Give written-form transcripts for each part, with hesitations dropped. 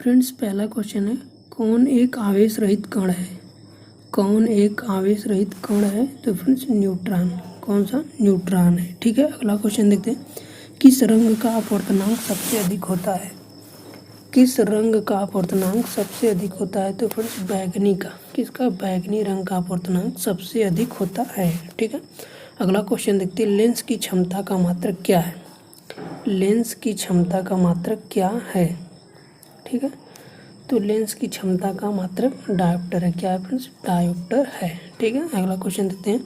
Friends पहला question है, कौन एक आवेश रहित कण है? कौन एक आवेश रहित कण है? तो फ्रेंड्स न्यूट्रॉन। कौन सा? न्यूट्रॉन है। ठीक है, अगला क्वेश्चन देखते हैं, किस रंग का अपवर्तनांक सबसे अधिक होता है? किस रंग का अपवर्तनांक सबसे अधिक होता है? तो फ्रेंड्स बैगनी का। किसका? बैगनी रंग का अपवर्तनांक सबसे अधिक होता है। ठीक है, अगला क्वेश्चन देखते हैं, लेंस की क्षमता का मात्रक क्या है? लेंस की क्षमता का मात्रक क्या है? ठीक है, तो लेंस की क्षमता का मात्रक डायोप्टर है। क्या है फ्रेंड्स? डायोप्टर है। ठीक है, अगला क्वेश्चन देखते हैं,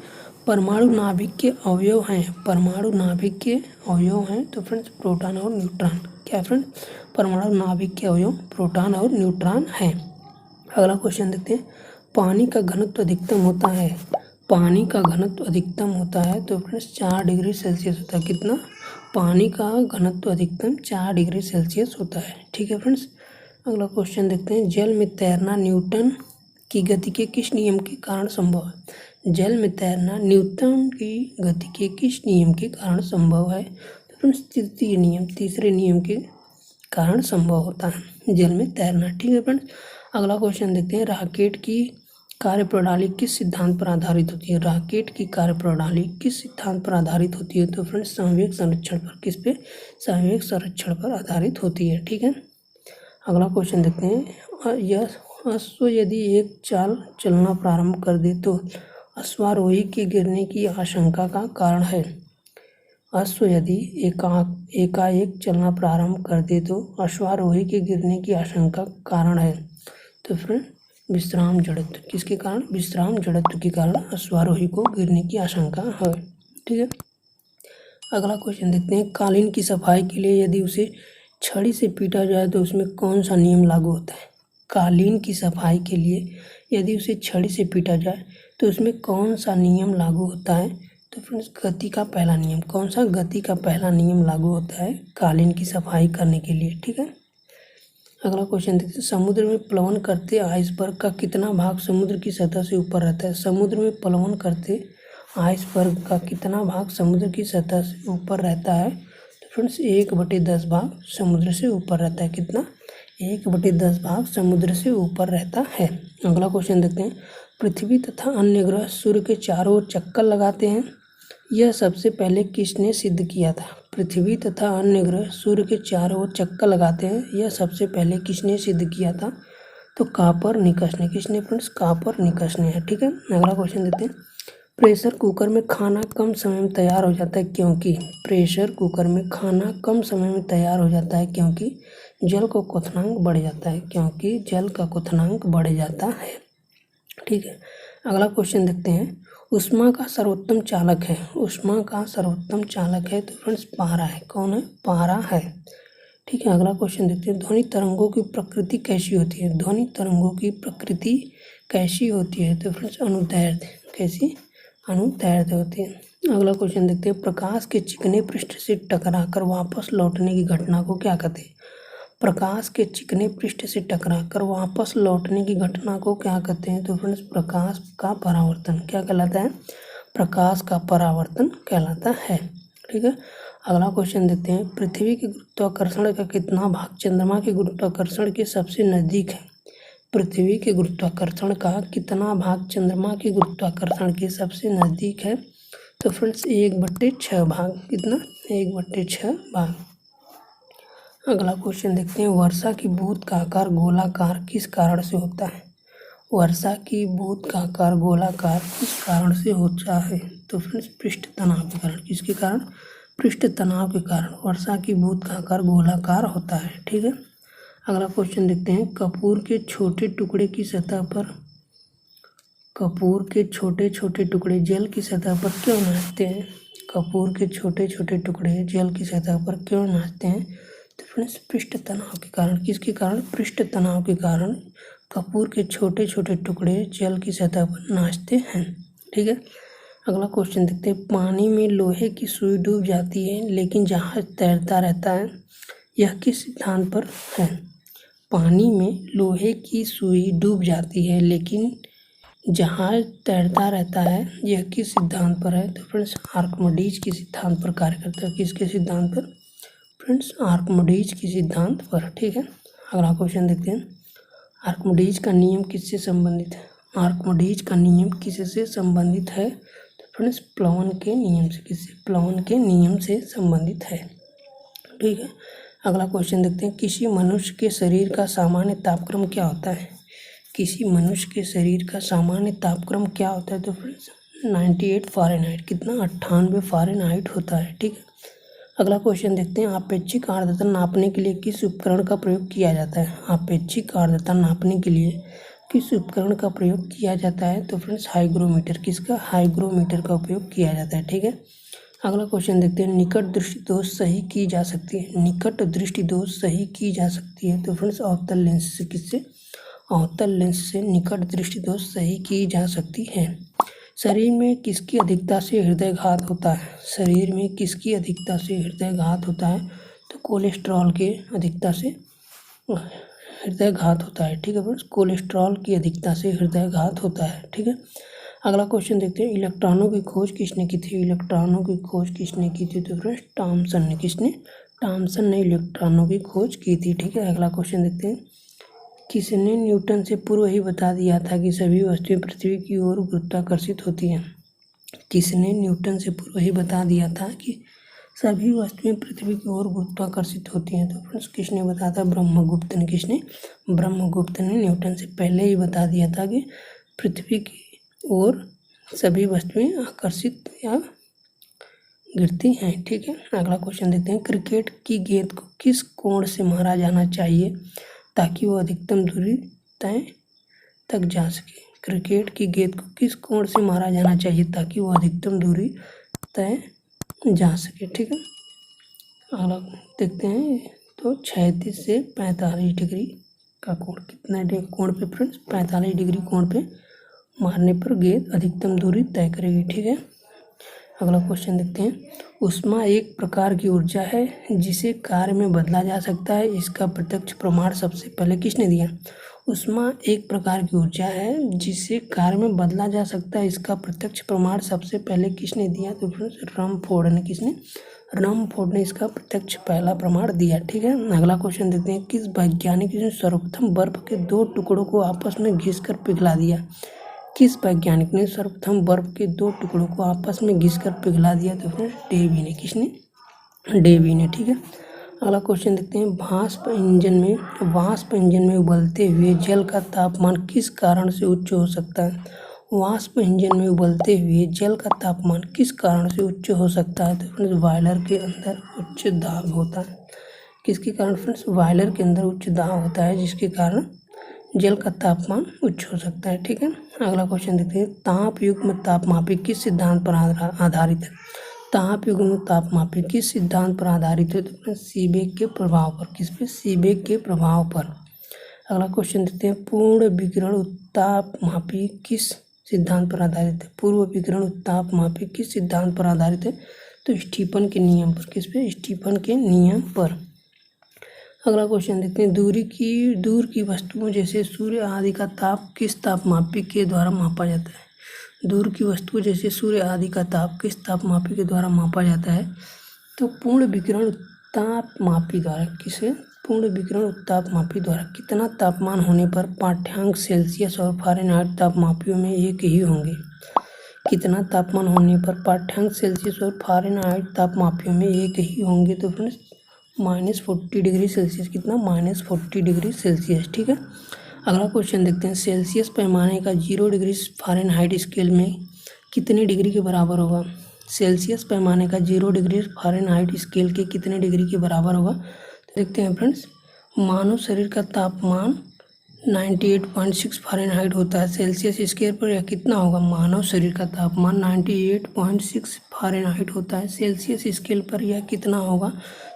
परमाणु नाभिक के अवयव हैं। परमाणु नाभिक के अवयव हैं तो फ्रेंड्स प्रोटॉन और न्यूट्रॉन। क्या है फ्रेंड्स? परमाणु नाभिक के अवयव प्रोटॉन और न्यूट्रॉन हैं। अगला क्वेश्चन देखते हैं, पानी का घनत्व अधिकतम होता है। पानी का घनत्व अधिकतम होता है तो फ्रेंड्स 4 डिग्री सेल्सियस होता है। कितना? पानी का घनत्व अधिकतम 4 डिग्री सेल्सियस होता है। ठीक है फ्रेंड्स, अगला क्वेश्चन देखते हैं, जल में तैरना न्यूटन की गति के किस नियम के कारण संभव है? जल में तैरना न्यूटन की गति के किस नियम के कारण संभव है? तो फ्रेंड्स तृतीय नियम, तीसरे नियम के कारण संभव होता है जल में तैरना। ठीक है फ्रेंड्स, अगला क्वेश्चन देखते हैं, रॉकेट की कार्यप्रणाली किस सिद्धांत पर आधारित होती है? रॉकेट की कार्यप्रणाली किस सिद्धांत पर आधारित होती है? तो फ्रेंड्स संवेग संरक्षण पर। किस पे? संवेग संरक्षण पर आधारित होती है। ठीक है, अगला क्वेश्चन देखते हैं, यह अश्व यदि एक चाल चलना प्रारंभ कर दे तो अश्वारोही के गिरने की आशंका का कारण है। अश्व यदि एकाएक चलना प्रारंभ कर दे तो अश्वारोही के गिरने की आशंका का कारण है। तो फ्रेंड विश्राम जड़त्व। किसके कारण? विश्राम जड़त्व के कारण अश्वारोही को गिरने की आशंका है। ठीक है, अगला क्वेश्चन देखते हैं, कालीन की सफाई के लिए यदि उसे छड़ी से पीटा जाए तो उसमें कौन सा नियम लागू होता है? कालीन की सफाई के लिए यदि उसे छड़ी से पीटा जाए तो उसमें कौन सा नियम लागू होता है? तो फ्रेंड्स गति का पहला नियम। कौन सा? गति का पहला नियम लागू होता है कालीन की सफाई करने के लिए। ठीक है, अगला क्वेश्चन देखते हैं, समुद्र में प्लवन करते आइसबर्ग का कितना भाग समुद्र की सतह से ऊपर रहता है? समुद्र में प्लवन करते आइसबर्ग का कितना भाग समुद्र की सतह से ऊपर रहता है? तो फ्रेंड्स 1/10 भाग समुद्र से ऊपर रहता है। कितना? 1/10 भाग समुद्र से ऊपर रहता है। अगला क्वेश्चन देखते हैं, पृथ्वी तथा अन्य ग्रह सूर्य के चारों ओर चक्कर लगाते हैं, यह सबसे पहले किसने सिद्ध किया था? पृथ्वी तथा अन्य ग्रह सूर्य के चारों ओर चक्कर लगाते हैं, यह सबसे पहले किसने सिद्ध किया था? तो कोपरनिकस ने। किसने फ्रेंड्स? कोपरनिकस ने है। ठीक है, अगला क्वेश्चन देते हैं, प्रेशर कुकर में खाना कम समय में तैयार हो जाता है क्योंकि? प्रेशर कुकर में खाना कम समय में तैयार हो जाता है क्योंकि जल का क्वथनांक बढ़ जाता है। क्योंकि जल का क्वथनांक बढ़ जाता है। ठीक है, अगला क्वेश्चन देखते हैं, ऊष्मा का सर्वोत्तम चालक है। ऊष्मा का सर्वोत्तम चालक है तो फ्रेंड्स पारा है। कौन है? पारा है। ठीक है, अगला क्वेश्चन देखते हैं, ध्वनि तरंगों की प्रकृति कैसी होती है? ध्वनि तरंगों की प्रकृति कैसी होती है? तो फ्रेंड्स अनुदैर्ध्य। कैसी? अनुदैर्ध्य होती है। अगला क्वेश्चन देखते हैं, प्रकाश के चिकने पृष्ठ से टकराकर वापस लौटने की घटना को क्या कहते हैं? प्रकाश के चिकने पृष्ठ से टकराकर वापस लौटने की घटना को क्या कहते हैं? तो फ्रेंड्स प्रकाश का परावर्तन। क्या कहलाता है? प्रकाश का परावर्तन कहलाता है। ठीक है, अगला क्वेश्चन देखते हैं, पृथ्वी के गुरुत्वाकर्षण का कितना भाग चंद्रमा के गुरुत्वाकर्षण के सबसे नजदीक है? पृथ्वी के गुरुत्वाकर्षण का कितना भाग चंद्रमा के गुरुत्वाकर्षण के सबसे नजदीक है? तो फ्रेंड्स 1/6 भाग। कितना? 1/6 भाग। अगला क्वेश्चन देखते हैं, वर्षा की बूंद का आकार गोलाकार किस कारण से होता है? वर्षा की बूंद का आकार गोलाकार किस कारण से होता है? तो फ्रेंड्स पृष्ठ तनाव के कारण। किसके कारण? पृष्ठ तनाव के कारण वर्षा की बूंद का आकार गोलाकार होता है। ठीक है, अगला क्वेश्चन देखते हैं, कपूर के छोटे टुकड़े की सतह पर कपूर के छोटे छोटे टुकड़े जल की सतह पर क्यों नाचते हैं? कपूर के छोटे छोटे टुकड़े जल की सतह पर क्यों नाचते हैं? तो फ्रेंड्स पृष्ठ तनाव के कारण। किसके कारण? पृष्ठ तनाव के कारण कपूर के छोटे छोटे टुकड़े जल की सतह पर नाचते हैं। ठीक है, अगला क्वेश्चन देखते हैं, पानी में लोहे की सुई डूब जाती है लेकिन जहाज तैरता रहता है, यह किस सिद्धांत पर है? पानी में लोहे की सुई डूब जाती है लेकिन जहाज तैरता रहता है, यह किस सिद्धांत पर है? तो फ्रेंड्स आर्किमिडीज के सिद्धांत पर कार्य करता है। किसके सिद्धांत पर? फ्रेंड्स आर्किमिडीज के सिद्धांत पर। ठीक है, अगला क्वेश्चन देखते हैं, आर्किमिडीज का नियम किससे संबंधित है? आर्किमिडीज का नियम किससे संबंधित है? तो फ्रेंड्स प्लवन के नियम से, किससे? प्लवन के नियम से संबंधित है। ठीक है, अगला क्वेश्चन देखते हैं, किसी मनुष्य के शरीर का सामान्य तापक्रम क्या होता है? किसी मनुष्य के शरीर का सामान्य तापक्रम क्या होता है? तो फ्रेंड्स 98 फ़ारेनहाइट, कितना? 98 फ़ारेनहाइट होता है। ठीक है, अगला क्वेश्चन देखते हैं, आपेक्षिक आर्द्रता नापने के लिए किस उपकरण का प्रयोग किया जाता है? आपेक्षिक आर्द्रता नापने के लिए किस उपकरण का प्रयोग किया जाता है? तो फ्रेंड्स हाइग्रोमीटर, किसका? हाइग्रोमीटर का उपयोग किया जाता है। ठीक है, अगला क्वेश्चन देखते हैं, निकट दृष्टि दोष सही की जा सकती है? निकट दृष्टि दोष सही की जा सकती है तो फ्रेंड्स अवतल लेंस से, किससे? अवतल लेंस से निकट दृष्टि दोष सही की जा सकती है। शरीर में किसकी अधिकता से हृदयघात होता है? शरीर में किसकी अधिकता से हृदयघात होता है? तो कोलेस्ट्रॉल के अधिकता से हृदयघात होता है। ठीक है फ्रेंड्स, कोलेस्ट्रॉल की अधिकता से हृदयघात होता है। ठीक है, अगला क्वेश्चन देखते हैं, इलेक्ट्रॉनों की खोज किसने की थी? इलेक्ट्रॉनों की खोज किसने की थी? तो फ्रेंड्स थॉमसन ने, किसने? थॉमसन ने इलेक्ट्रॉनों की खोज की थी। ठीक है, अगला क्वेश्चन देखते हैं, किसने न्यूटन से पूर्व ही बता दिया था कि सभी वस्तुएं पृथ्वी की ओर गुरुत्वाकर्षित होती हैं? किसने न्यूटन से पूर्व ही बता दिया था कि सभी वस्तुएं पृथ्वी की ओर गुरुत्वाकर्षित होती हैं? तो फ्रेंड्स किसने बताया था? ब्रह्मगुप्त ने। किसने? ब्रह्मगुप्त ने न्यूटन से पहले ही बता दिया था कि पृथ्वी की ओर सभी वस्तुएं आकर्षित या गिरती हैं। ठीक है, अगला क्वेश्चन देखते हैं, क्रिकेट की गेंद को किस कोण से मारा जाना चाहिए ताकि वो अधिकतम दूरी तय तक जा सके? क्रिकेट की गेंद को किस कोण से मारा जाना चाहिए ताकि वो अधिकतम दूरी तय जा सके? ठीक है, अगला देखते हैं, तो 36 से 45 डिग्री का कोण, कितना कोण पे फ्रेंड्स? 45 डिग्री कोण पे मारने पर गेंद अधिकतम दूरी तय करेगी। ठीक है, अगला क्वेश्चन देखते हैं, ऊष्मा एक प्रकार की ऊर्जा है जिसे कार्य में बदला जा सकता है, इसका प्रत्यक्ष प्रमाण सबसे पहले किसने दिया? ऊष्मा एक प्रकार की ऊर्जा है जिसे कार्य में बदला जा सकता है, इसका प्रत्यक्ष प्रमाण सबसे पहले किसने दिया? तो फ्रेंड्स रमफोर्ड ने। किसने? रमफोर्ड ने इसका प्रत्यक्ष पहला प्रमाण दिया। ठीक है, अगला क्वेश्चन देखते हैं, किस वैज्ञानिक ने सर्वप्रथम बर्फ के दो टुकड़ों को आपस में घिसकर पिघला दिया? किस वैज्ञानिक ने सर्वप्रथम बर्फ के दो टुकड़ों को आपस में घिसकर पिघला दिया? तो फ्रेंड्स डेवी ने। किसने? डेवी ने। ठीक है, अगला क्वेश्चन देखते हैं, वाष्प इंजन में उबलते हुए जल का तापमान किस कारण से उच्च हो सकता है? वाष्प इंजन में उबलते हुए जल का तापमान किस कारण से उच्च हो सकता है? तो फ्रेंड्स बॉयलर के अंदर उच्च दाब होता है। किसके कारण फ्रेंड्स? बॉयलर के अंदर उच्च दाब होता है जिसके कारण जल का तापमान उच्च हो सकता है। ठीक है, अगला क्वेश्चन देखते हैं, ताप युग्म तापमापी किस सिद्धांत पर आधारित है? ताप युग्म तापमापी किस सिद्धांत पर आधारित है? तो सीबेक के प्रभाव पर। किस पे? सीबेक के प्रभाव पर। अगला क्वेश्चन देखते हैं, पूर्ण विकिरण उत्तापमापी किस सिद्धांत पर आधारित है? पूर्व विकिरण उत्तापमापी किस सिद्धांत पर आधारित है? तो स्टीफन के नियम पर। किस पे? स्टीफन के नियम पर। अगला क्वेश्चन देखते हैं, दूर की वस्तुओं जैसे सूर्य आदि का ताप किस तापमापी के द्वारा मापा जाता है? दूर की वस्तुओं जैसे सूर्य आदि का ताप किस तापमापी के द्वारा मापा जाता है? तो पूर्ण विकिरण तापमापी द्वारा। किसे? पूर्ण विकिरण तापमापी द्वारा। कितना तापमान होने पर पाठ्यांक सेल्सियस और फ़ारेनहाइट तापमापियों में एक ही होंगे? कितना तापमान होने पर पाठ्यांक सेल्सियस और फ़ारेनहाइट तापमापियों में एक ही होंगे? तो फ्रेंड्स -40 डिग्री सेल्सियस। कितना? -40 डिग्री सेल्सियस। ठीक है, अगला क्वेश्चन देखते हैं, सेल्सियस पैमाने का 0 डिग्री फ़ारेनहाइट स्केल में कितने डिग्री के बराबर होगा? सेल्सियस पैमाने का 0 डिग्री फ़ारेनहाइट स्केल के कितने डिग्री के बराबर होगा? तो देखते हैं फ्रेंड्स, मानव शरीर का तापमान 98.6 फ़ारेनहाइट होता है, सेल्सियस स्केल पर यह कितना होगा? मानव शरीर का तापमान 98.6 फ़ारेनहाइट होता है, सेल्सियस स्केल पर यह कितना होगा?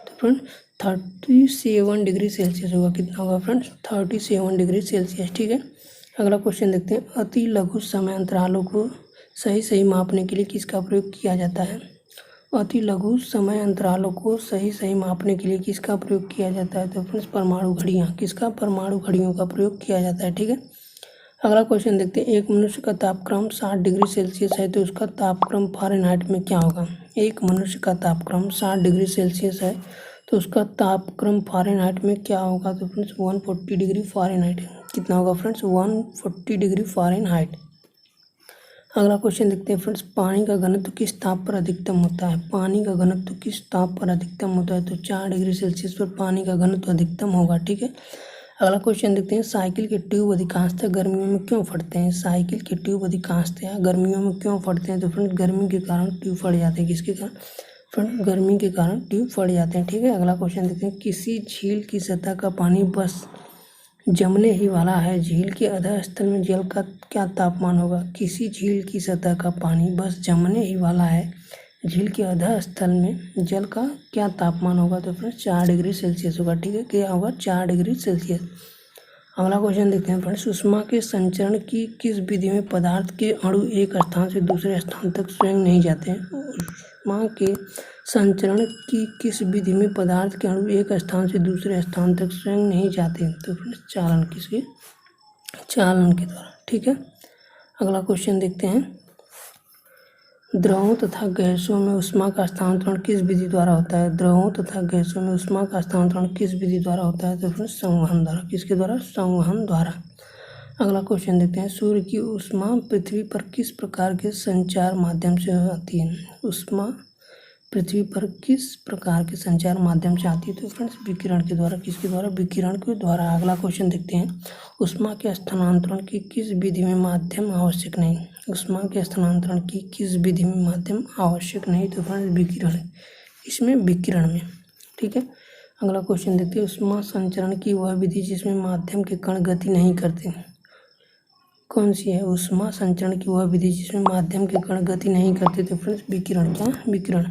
तो फ्रेंड 37 डिग्री सेल्सियस होगा। कितना होगा फ्रेंड्स? 37 degree Celsius. ठीक है, अगला क्वेश्चन देखते हैं, अति लघु समय अंतरालों को सही मापने के लिए किसका प्रयोग किया जाता है? अति लघु समय अंतरालों को सही मापने के लिए किसका प्रयोग किया जाता है? तो फ्रेंड्स परमाणु घड़ियाँ। किसका? परमाणु घड़ियों का प्रयोग किया जाता है। ठीक है, अगला क्वेश्चन देखते हैं, एक मनुष्य का तापक्रम 60 डिग्री सेल्सियस है तो उसका तापक्रम फ़ारेनहाइट में क्या होगा? एक मनुष्य का तापक्रम 60 डिग्री सेल्सियस है तो उसका तापक्रम फ़ारेनहाइट में क्या होगा? तो फ्रेंड्स 140 डिग्री फ़ारेनहाइट। कितना होगा फ्रेंड्स? 140 degree Fahrenheit. अगला क्वेश्चन देखते हैं फ्रेंड्स, पानी का घनत्व किस ताप पर अधिकतम होता है? पानी का घनत्व किस ताप पर अधिकतम होता है? तो 4 डिग्री सेल्सियस पर पानी का घनत्व अधिकतम होगा। ठीक है। अगला क्वेश्चन देखते हैं, साइकिल के ट्यूब अधिकांशतः गर्मियों में क्यों फटते हैं? साइकिल के ट्यूब अधिकांशतः गर्मियों में क्यों फटते हैं? तो फ्रेंड्स गर्मी के कारण ट्यूब फट जाते हैं। किसके कारण? फ्रेंड्स गर्मी के कारण ट्यूब फट जाते हैं। ठीक है। अगला क्वेश्चन देखते हैं, किसी झील की सतह का पानी बस जमने ही वाला है, झील के अधः स्थल में जल का क्या तापमान होगा? किसी झील की सतह का पानी बस जमने ही वाला है, झील के अधः स्थल में जल का क्या तापमान होगा? तो फ्रेंड्स 4 डिग्री सेल्सियस होगा। ठीक है। क्या होगा? 4 डिग्री सेल्सियस। अगला क्वेश्चन देखते हैं फ्रेंड्स, ऊष्मा के संचरण की किस विधि में पदार्थ के अणु एक स्थान से दूसरे स्थान तक स्वयं नहीं जाते हैं? ऊष्मा के संचरण की किस विधि में पदार्थ के अणु एक स्थान से दूसरे स्थान तक स्वयं नहीं जाते हैं? तो फ्रेंड्स चालन। किसके? चालन के द्वारा। ठीक है। अगला क्वेश्चन देखते हैं, द्रवों तथा गैसों में ऊष्मा का स्थानांतरण किस विधि द्वारा होता है? द्रवों तथा गैसों में ऊष्मा का स्थानांतरण किस विधि द्वारा होता है? तो फ्रेंड्स संवहन द्वारा। किसके द्वारा? संवहन द्वारा। अगला क्वेश्चन देखते हैं, सूर्य की ऊष्मा पृथ्वी पर किस प्रकार के संचार माध्यम से आती है? ऊष्मा पृथ्वी पर किस प्रकार के संचार माध्यम से आती है? तो फ्रेंड्स विकिरण के द्वारा। किसके द्वारा? विकिरण के द्वारा। अगला क्वेश्चन देखते हैं, ऊष्मा के स्थानांतरण की किस विधि में माध्यम आवश्यक नहीं? ऊष्मा के स्थानांतरण की किस विधि में माध्यम आवश्यक नहीं? तो फ्रेंड्स विकिरण। इसमें विकिरण में। ठीक है। अगला क्वेश्चन देखते हैं, ऊष्मा संचरण की वह विधि जिसमें माध्यम के कण गति नहीं करते कौन सी है? ऊष्मा संचरण की वह विधि जिसमें माध्यम के कण गति नहीं करते। तो फ्रेंड्स विकिरण। क्या? विकिरण।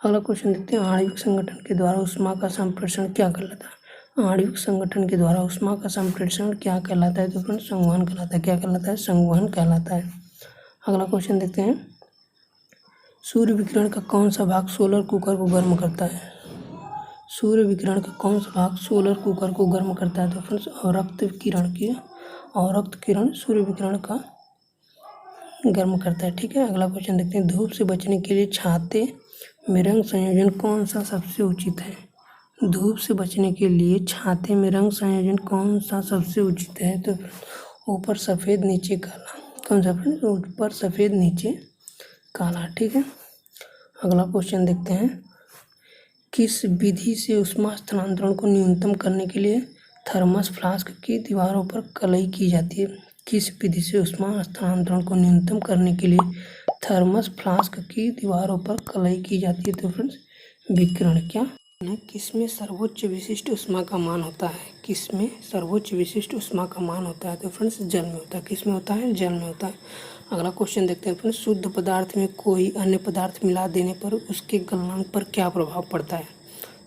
अगला क्वेश्चन देखते हैं, आणविक संगठन के द्वारा ऊष्मा का संप्रेषण क्या कहलाता है? आणविक संगठन के द्वारा ऊष्मा का संप्रेषण क्या कहलाता है? तो फ्रेंड्स संवहन कहलाता है। क्या कहलाता है? संवहन कहलाता है। अगला क्वेश्चन देखते हैं, सूर्य विकिरण का कौन सा भाग सोलर कुकर को गर्म करता है? सूर्य विकिरण का कौन सा भाग सोलर कुकर को गर्म करता है? तो फ्रेंड्स अवरक्त किरण सूर्य विकिरण का गर्म करता है। ठीक है। अगला क्वेश्चन देखते हैं, धूप से बचने के लिए छाते में रंग संयोजन कौन सा सबसे उचित है? धूप से बचने के लिए छाते में रंग संयोजन कौन सा सबसे उचित है? तो ऊपर सफ़ेद नीचे काला। कौन सा फ्रेंड्स? ऊपर सफ़ेद नीचे काला। ठीक है। अगला क्वेश्चन देखते हैं, किस विधि से ऊष्मा स्थानांतरण को न्यूनतम करने के लिए थर्मस फ्लास्क की दीवारों पर कलई की जाती है? किस विधि से ऊष्मा स्थानांतरण को न्यूनतम करने के लिए थर्मस फ्लास्क की दीवारों पर कलई की जाती है? तो फ्रेंड्स विकिरण। क्या? किसमें सर्वोच्च विशिष्ट ऊष्मा का मान होता है? किसमें सर्वोच्च विशिष्ट ऊष्मा का मान होता है? तो फ्रेंड्स जल में होता है। किसमें होता है? जल में होता है। अगला क्वेश्चन देखते हैं फ्रेंड्स, शुद्ध पदार्थ में कोई अन्य पदार्थ मिला देने पर उसके गलनांक पर क्या प्रभाव पड़ता है?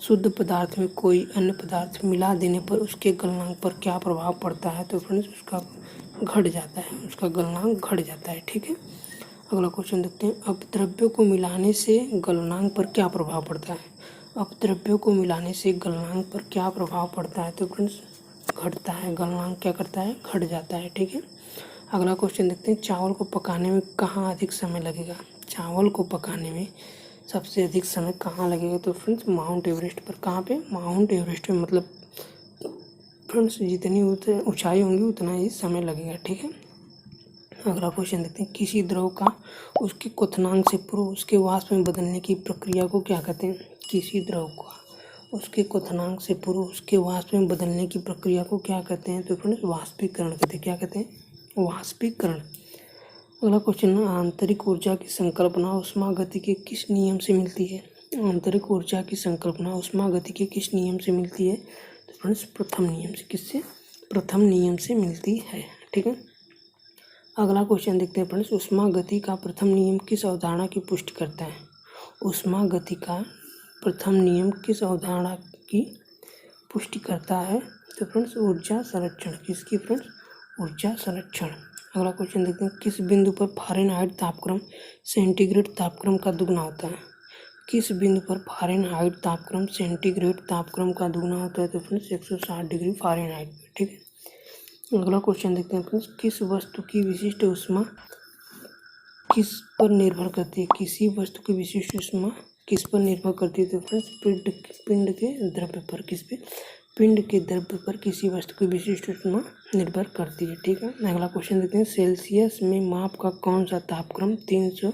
शुद्ध पदार्थ में कोई अन्य पदार्थ मिला देने पर उसके गलनांक पर क्या प्रभाव पड़ता है? तो फ्रेंड्स उसका घट जाता है, उसका गलनांक घट जाता है। ठीक है। अगला क्वेश्चन देखते हैं, अपद्रव्यों को मिलाने से गलनांक पर क्या प्रभाव पड़ता है? अपद्रव्यों को मिलाने से गलनांक पर क्या प्रभाव पड़ता है? तो फ्रेंड्स घटता है। गलनांक क्या करता है? घट जाता है। ठीक है। अगला क्वेश्चन देखते हैं, चावल को पकाने में कहाँ अधिक समय लगेगा? चावल को पकाने में सबसे अधिक समय कहाँ लगेगा? तो फ्रेंड्स माउंट एवरेस्ट पर। कहाँ पे? माउंट एवरेस्ट में। मतलब फ्रेंड्स जितनी ऊंचाई होंगी उतना ही समय लगेगा। ठीक है। अगला क्वेश्चन देखते हैं, किसी द्रव का उसके क्वथनांक से पूर्व उसके वाष्प में बदलने की प्रक्रिया को क्या कहते हैं? किसी द्रव का उसके क्वथनांक से पूर्व उसके वाष्प में बदलने की प्रक्रिया को क्या कहते हैं? तो फ्रेंड्स वाष्पीकरण कहते हैं। क्या कहते हैं? वाष्पीकरण। अगला क्वेश्चन है, आंतरिक ऊर्जा की संकल्पना ऊष्मा गति के किस नियम से मिलती है? आंतरिक ऊर्जा की संकल्पना ऊष्मा गति के किस नियम से मिलती है? तो फ्रेंड्स प्रथम नियम से। किससे? प्रथम नियम से मिलती है। ठीक है। अगला क्वेश्चन देखते हैं फ्रेंड्स, ऊष्मा गति का प्रथम नियम किस अवधारणा की पुष्टि करता है? ऊष्मा गति का प्रथम नियम किस अवधारणा की पुष्टि करता है? तो फ्रेंड्स ऊर्जा संरक्षण। किसकी? फ्रेंड्स ऊर्जा संरक्षण। अगला क्वेश्चन देखते हैं, किस बिंदु पर फ़ारेनहाइट तापक्रम सेंटीग्रेड तापक्रम का दुगना होता है? किस बिंदु पर फ़ारेनहाइट तापक्रम सेंटीग्रेड तापक्रम का दुगना होता है? तो फ्रेंड्स 160 डिग्री फ़ारेनहाइट। ठीक है। अगला क्वेश्चन देखते हैं फ्रेंड्स, किस वस्तु की विशिष्ट ऊष्मा किस पर निर्भर करती है? किसी वस्तु की विशिष्ट ऊष्मा किस पर निर्भर करती है? तो फ्रेंड्स पिंड के द्रव्य पर। किस पे? पिंड के द्रव्य पर किसी वस्तु की विशिष्ट ऊष्मा निर्भर करती है। ठीक है, अगला क्वेश्चन देखते हैं। सेल्सियस में माप का कौन सा तापक्रम 300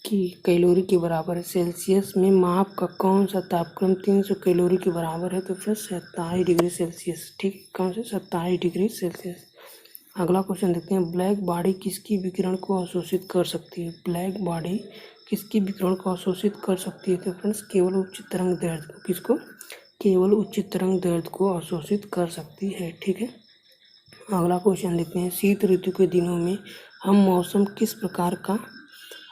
की कैलोरी के बराबर है? सेल्सियस में माप का कौन सा तापक्रम 300 कैलोरी के बराबर है? तो फिर 27 डिग्री सेल्सियस। ठीक, कौन से? 27 डिग्री सेल्सियस। अगला क्वेश्चन देखते हैं। ब्लैक बॉडी किसकी विकिरण को अवशोषित कर सकती है? ब्लैक बॉडी किसकी विकिरण को अवशोषित कर सकती है? तो फ्रेंड्स केवल उच्च तरंग दैर्ध्य को। किसको? केवल उच्च तरंग दैर्ध्य को अवशोषित कर सकती है। ठीक है, अगला क्वेश्चन देखते हैं। शीत ऋतु के दिनों में हम मौसम किस प्रकार का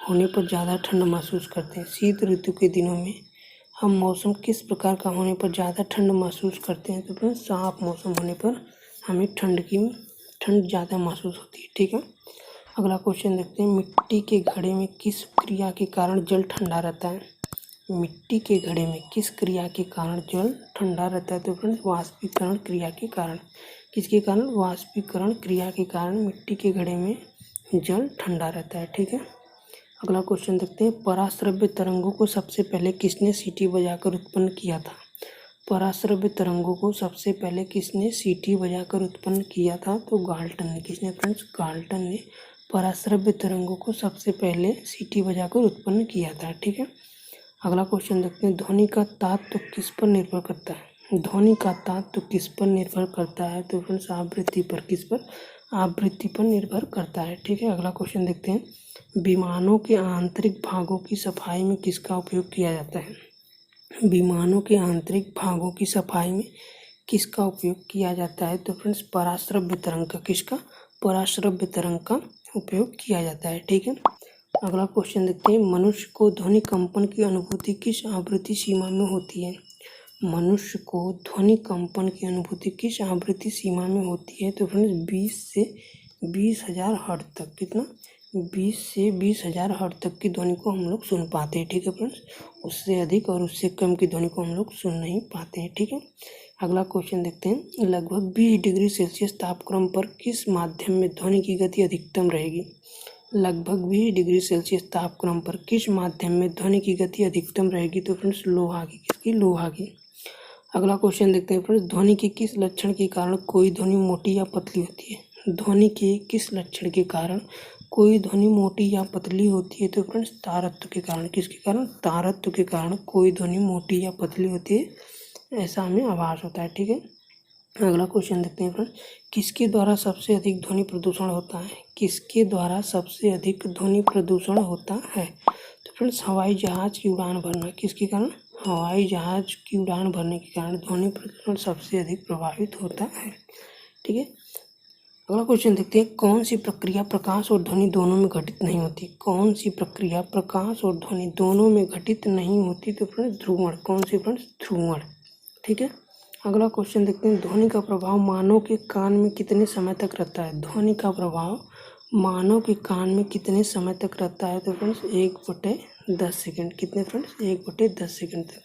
होने पर ज़्यादा ठंड महसूस करते हैं? शीत ऋतु के दिनों में हम मौसम किस प्रकार का होने पर ज़्यादा ठंड महसूस करते हैं? तो फ्रेंड्स साफ मौसम होने पर हमें ठंड ज़्यादा महसूस होती है। ठीक है, अगला क्वेश्चन देखते हैं। मिट्टी के घड़े में किस क्रिया के कारण जल ठंडा रहता है? मिट्टी के घड़े में किस क्रिया के कारण जल ठंडा रहता है? तो फ्रेंड्स वाष्पीकरण क्रिया के कारण। किसके कारण? वाष्पीकरण क्रिया के कारण मिट्टी के घड़े में जल ठंडा रहता है। ठीक है, अगला क्वेश्चन देखते हैं। पराश्रव्य तरंगों को सबसे पहले किसने सीटी बजाकर उत्पन्न किया था? पराश्रव्य तरंगों को सबसे पहले किसने सीटी बजाकर उत्पन्न किया था? तो गाल्टन ने। किसने फ्रेंड्स? गाल्टन ने पराश्रव्य तरंगों को सबसे पहले सीटी बजाकर उत्पन्न किया था। ठीक है, अगला क्वेश्चन देखते हैं। ध्वनि का तात्व किस पर निर्भर करता है? ध्वनि का तात्व किस पर निर्भर करता है? तो फ्रेंड्स आवृत्ति पर। किस पर? आवृत्ति पर निर्भर करता है। ठीक है, अगला क्वेश्चन देखते हैं। विमानों के आंतरिक भागों की सफाई में किसका उपयोग किया जाता है? विमानों के आंतरिक भागों की सफाई में किसका उपयोग किया जाता है? तो फ्रेंड्स पराश्रव्य तरंग का। किसका? पराश्रव्य तरंग का उपयोग किया जाता है। ठीक है, अगला क्वेश्चन देखते हैं। मनुष्य को ध्वनि कंपन की अनुभूति किस आवृत्ति सीमा में होती है? मनुष्य को ध्वनि कंपन की अनुभूति किस आवृत्ति सीमा में होती है? तो फ्रेंड्स 20 से 20,000 हर्ट्ज तक। कितना? 20 से 20,000 हर्ट्ज तक की ध्वनि को हम लोग सुन पाते हैं। ठीक है फ्रेंड्स, उससे अधिक और उससे कम की ध्वनि को हम लोग सुन नहीं पाते हैं। ठीक है, अगला क्वेश्चन देखते हैं। लगभग 20 डिग्री सेल्सियस तापक्रम पर किस माध्यम में ध्वनि की गति अधिकतम रहेगी? लगभग 20 डिग्री सेल्सियस तापक्रम पर किस माध्यम में ध्वनि की गति अधिकतम रहेगी? तो फ्रेंड्स लोहा की। किसकी? लोहा की। अगला क्वेश्चन देखते हैं फ्रेंड्स। ध्वनि के किस लक्षण के कारण कोई ध्वनि मोटी या पतली होती है? ध्वनि के किस लक्षण के कारण कोई ध्वनि मोटी या पतली होती है? तो फ्रेंड्स तारत्व के कारण। किसके कारण? तारत्व के कारण कोई ध्वनि मोटी या पतली होती है, ऐसा हमें आभास होता है। ठीक है, अगला क्वेश्चन देखते हैं फ्रेंड्स। किसके द्वारा सबसे अधिक ध्वनि प्रदूषण होता है? किसके द्वारा सबसे अधिक ध्वनि प्रदूषण होता है? तो फ्रेंड्स हवाई जहाज की उड़ान भरना। किसके कारण? हवाई जहाज की उड़ान भरने के कारण ध्वनि प्रदूषण सबसे अधिक प्रभावित होता है। ठीक है, अगला क्वेश्चन देखते हैं। कौन सी प्रक्रिया प्रकाश और ध्वनि दोनों में घटित नहीं होती? कौन सी प्रक्रिया प्रकाश और ध्वनि दोनों में घटित नहीं होती? तो फ्रेंड्स ध्रुवण। कौन सी फ्रेंड्स? ध्रुवण। ठीक है, अगला क्वेश्चन देखते हैं। ध्वनि का प्रभाव मानव के कान में कितने समय तक रहता है? ध्वनि का प्रभाव मानव के कान में कितने समय तक रहता है? तो फ्रेंड्स 1/10 सेकेंड। कितने फ्रेंड्स? 1/10 सेकेंड तक।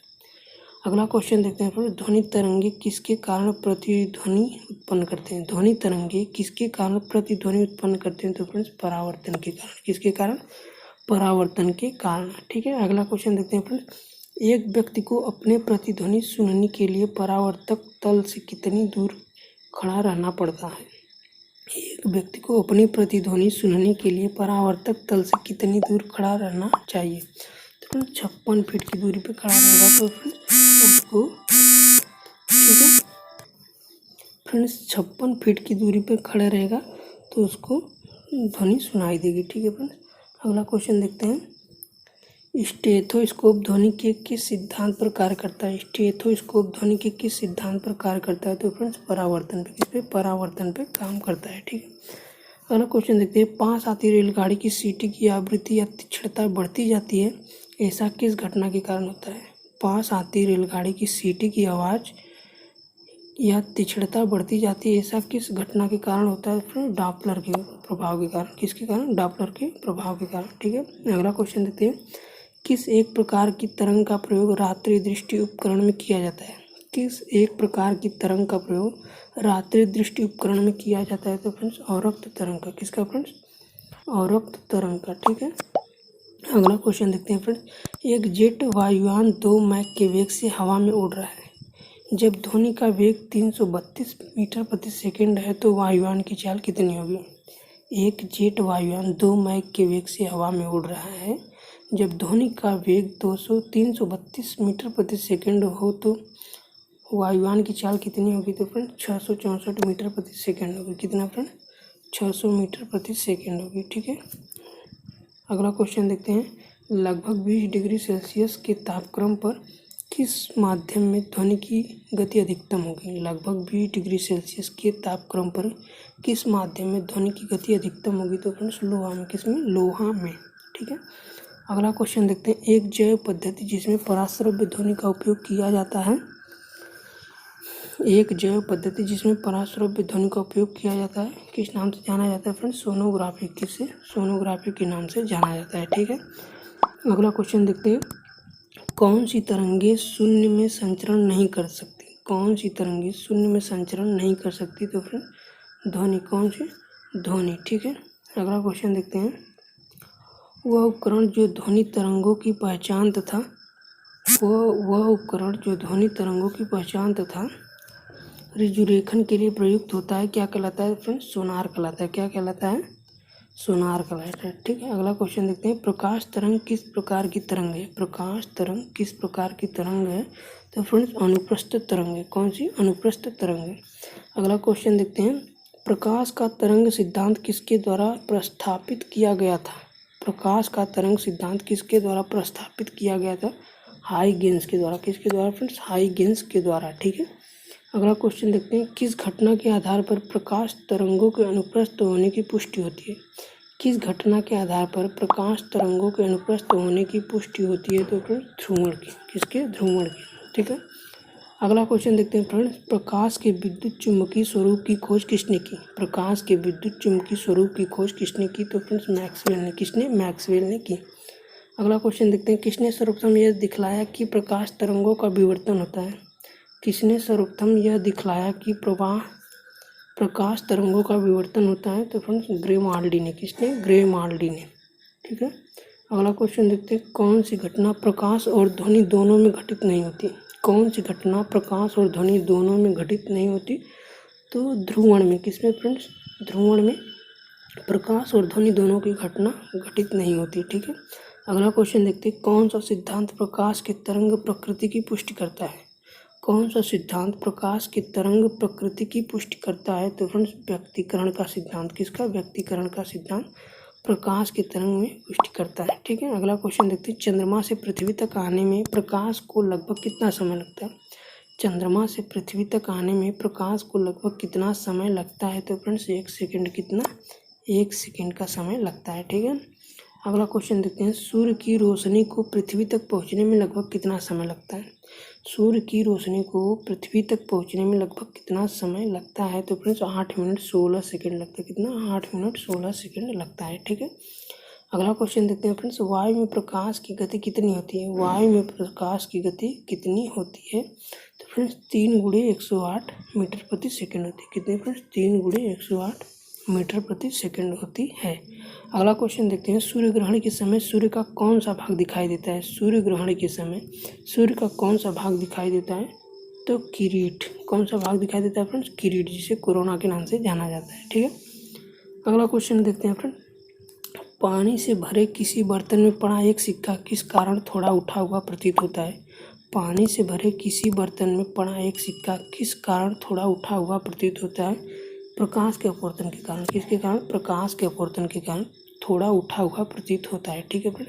अगला क्वेश्चन देखते हैं फ्रेंड्स। ध्वनि तरंगे किसके कारण प्रतिध्वनि उत्पन्न करते हैं? ध्वनि तरंगे किसके कारण प्रतिध्वनि उत्पन्न करते हैं? तो फ्रेंड्स परावर्तन के कारण। किसके कारण? परावर्तन के कारण। ठीक है, अगला क्वेश्चन देखते हैं फ्रेंड्स। एक व्यक्ति को अपने प्रतिध्वनि सुनने के लिए परावर्तक तल से कितनी दूर खड़ा रहना पड़ता है? एक व्यक्ति को अपनी प्रतिध्वनि सुनने के लिए परावर्तक तल से कितनी दूर खड़ा रहना चाहिए? तो 56 फीट की दूरी पर खड़ा रहेगा तो उसको, ठीक है फ्रेंड्स, 56 फीट की दूरी पर खड़ा रहेगा तो उसको ध्वनि सुनाई देगी। ठीक है फ्रेंड्स, अगला क्वेश्चन देखते हैं। स्टेथोस्कोप ध्वनि के किस सिद्धांत पर कार्य करता है? स्टेथोस्कोप ध्वनि के किस सिद्धांत पर कार्य करता है? तो फ्रेंड्स परावर्तन पे। किस पे? परावर्तन पे काम करता है। ठीक है, अगला क्वेश्चन देखते हैं। पास आती रेलगाड़ी की सीटी की आवृत्ति या तीक्ष्णता बढ़ती जाती है, ऐसा किस घटना के कारण होता है? पास आती रेलगाड़ी की सीटी की आवाज़ या तीक्ष्णता बढ़ती जाती है, ऐसा किस घटना के कारण होता है? फिर डॉपलर के प्रभाव के कारण। किसके कारण? डॉपलर के प्रभाव के कारण। ठीक है, अगला क्वेश्चन देखते हैं। किस एक प्रकार की तरंग का प्रयोग रात्रि दृष्टि उपकरण में किया जाता है? किस एक प्रकार की तरंग का प्रयोग रात्रि दृष्टि उपकरण में किया जाता है? तो फ्रेंड्स अवरक्त तरंग का। किसका फ्रेंड्स? अवरक्त तरंग का। ठीक है, अगला क्वेश्चन देखते हैं फ्रेंड्स। एक जेट वायुयान 2 मैक के वेग से हवा में उड़ रहा है। जब ध्वनि का वेग 332 मीटर प्रति सेकंड है तो वायुयान की चाल कितनी होगी। एक जेट वायुयान 2 मैक के वेग से हवा में उड़ रहा है। जब ध्वनि का वेग 332 मीटर प्रति सेकंड हो तो वायुयान की चाल कितनी होगी। तो फ्रेंड 664 मीटर प्रति सेकंड होगी। कितना फ्रेंड 600 मीटर प्रति सेकंड होगी। ठीक है। अगला क्वेश्चन देखते हैं। लगभग 20 डिग्री सेल्सियस के तापक्रम पर किस माध्यम में ध्वनि की गति अधिकतम होगी। लगभग 20 डिग्री सेल्सियस के तापक्रम पर किस माध्यम में ध्वनि की गति अधिकतम होगी। तो फ्रेंड्स लोहा में। किसमें लोहा में। ठीक है। अगला क्वेश्चन देखते हैं। एक जैव पद्धति जिसमें पराश्रव्य ध्वनि का उपयोग किया जाता है। एक जैव पद्धति जिसमें पराश्रव्य ध्वनि का उपयोग किया जाता है किस नाम से जाना जाता है फ्रेंड्स। सोनोग्राफी। किससे सोनोग्राफी के नाम से जाना जाता है। ठीक है। अगला क्वेश्चन देखते हैं। कौन सी तरंगे शून्य में संचरण नहीं कर सकती। कौन सी तरंगे शून्य में संचरण नहीं कर सकती। तो फ्रेंड ध्वनि। कौन सी ध्वनि। ठीक है। अगला क्वेश्चन देखते हैं। वह उपकरण जो ध्वनि तरंगों की पहचान तथा रिजुरेखन के लिए प्रयुक्त होता है क्या कहलाता है फ्रेंड्स। सोनार कहलाता है। क्या कहलाता है। सोनार कहलाता है। ठीक है। अगला क्वेश्चन देखते हैं। प्रकाश तरंग किस प्रकार की तरंग है। प्रकाश तरंग किस प्रकार की तरंग है। तो फ्रेंड्स अनुप्रस्थ तरंग है। कौन सी अनुप्रस्थ तरंग है। अगला क्वेश्चन देखते हैं। प्रकाश का तरंग सिद्धांत किसके द्वारा प्रस्तावित किया गया था। प्रकाश का तरंग सिद्धांत किसके द्वारा प्रस्तावित किया गया था। हाइगेंस के द्वारा। किसके द्वारा फ्रेंड्स हाइगेंस के द्वारा। ठीक है। अगला क्वेश्चन देखते हैं। किस घटना के आधार पर प्रकाश तरंगों के अनुप्रस्थ होने की पुष्टि होती है। किस घटना के आधार पर प्रकाश तरंगों के अनुप्रस्थ होने की पुष्टि होती है। तो ध्रुवण की। किसके ध्रुवण की। ठीक है। अगला क्वेश्चन देखते हैं फ्रेंड्स। प्रकाश के विद्युत चुम्बकीय स्वरूप की खोज किसने की। प्रकाश के विद्युत चुम्बकीय स्वरूप की खोज किसने की। तो फ्रेंड्स मैक्सवेल ने। किसने मैक्सवेल ने की। अगला क्वेश्चन देखते हैं। किसने सर्वप्रथम यह दिखलाया कि प्रकाश तरंगों का विवर्तन होता है। किसने सर्वप्रथम यह दिखलाया कि प्रकाश तरंगों का विवर्तन होता है। तो फ्रेंड्स ग्रेमाल्डी ने। किसने ग्रेमाल्डी ने। ठीक है। अगला क्वेश्चन देखते हैं। कौन सी घटना प्रकाश और ध्वनि दोनों में घटित नहीं होती। कौन सी घटना प्रकाश और ध्वनि दोनों में घटित नहीं होती। तो ध्रुवण में। किसमें फ्रेंड्स ध्रुवण में प्रकाश और ध्वनि दोनों की घटना घटित नहीं होती। ठीक है। अगला क्वेश्चन देखते हैं। कौन सा सिद्धांत प्रकाश के तरंग प्रकृति की पुष्टि करता है। कौन सा सिद्धांत प्रकाश के तरंग प्रकृति की पुष्टि करता है। तो फ्रेंड्स व्यक्तीकरण का सिद्धांत। किसका व्यक्तीकरण का सिद्धांत प्रकाश के तरंग में पुष्टि करता है। ठीक है। अगला क्वेश्चन देखते हैं। चंद्रमा से पृथ्वी तक आने में प्रकाश को लगभग कितना समय लगता है। चंद्रमा से पृथ्वी तक आने में प्रकाश को लगभग कितना समय लगता है। तो फ्रेंड्स 1 सेकंड। कितना 1 सेकंड का समय लगता है। ठीक है। अगला क्वेश्चन देखते हैं। सूर्य की रोशनी को पृथ्वी तक पहुंचने में लगभग कितना समय लगता है। सूर्य की रोशनी को पृथ्वी तक पहुंचने में लगभग कितना समय लगता है। तो फ्रेंड्स 8 मिनट 16 सेकंड लगता है। कितना 8 मिनट 16 सेकंड लगता है। ठीक है। अगला क्वेश्चन देखते हैं फ्रेंड्स। वायु में प्रकाश की गति कितनी होती है। वायु में प्रकाश की गति कितनी होती है। तो फ्रेंड्स 3 × 108 मीटर प्रति सेकंड होती है। कितनी फ्रेंड्स 3 × 108 मीटर प्रति सेकंड होती है। अगला क्वेश्चन देखते हैं। सूर्य ग्रहण के समय सूर्य का कौन सा भाग दिखाई देता है। सूर्य ग्रहण के समय सूर्य का कौन सा भाग दिखाई देता है। तो किरीट। कौन सा भाग दिखाई देता है फ्रेंड्स किरीट, जिसे कोरोना के नाम से जाना जाता है। ठीक है। अगला क्वेश्चन देखते हैं फ्रेंड। पानी से भरे किसी बर्तन में पड़ा एक सिक्का किस कारण थोड़ा उठा हुआ प्रतीत होता है। पानी से भरे किसी बर्तन में पड़ा एक सिक्का किस कारण थोड़ा उठा हुआ प्रतीत होता है। प्रकाश के अपवर्तन के कारण। किसके कारण प्रकाश के अपवर्तन के कारण थोड़ा उठा हुआ प्रतीत होता है। ठीक है फ्रेंड।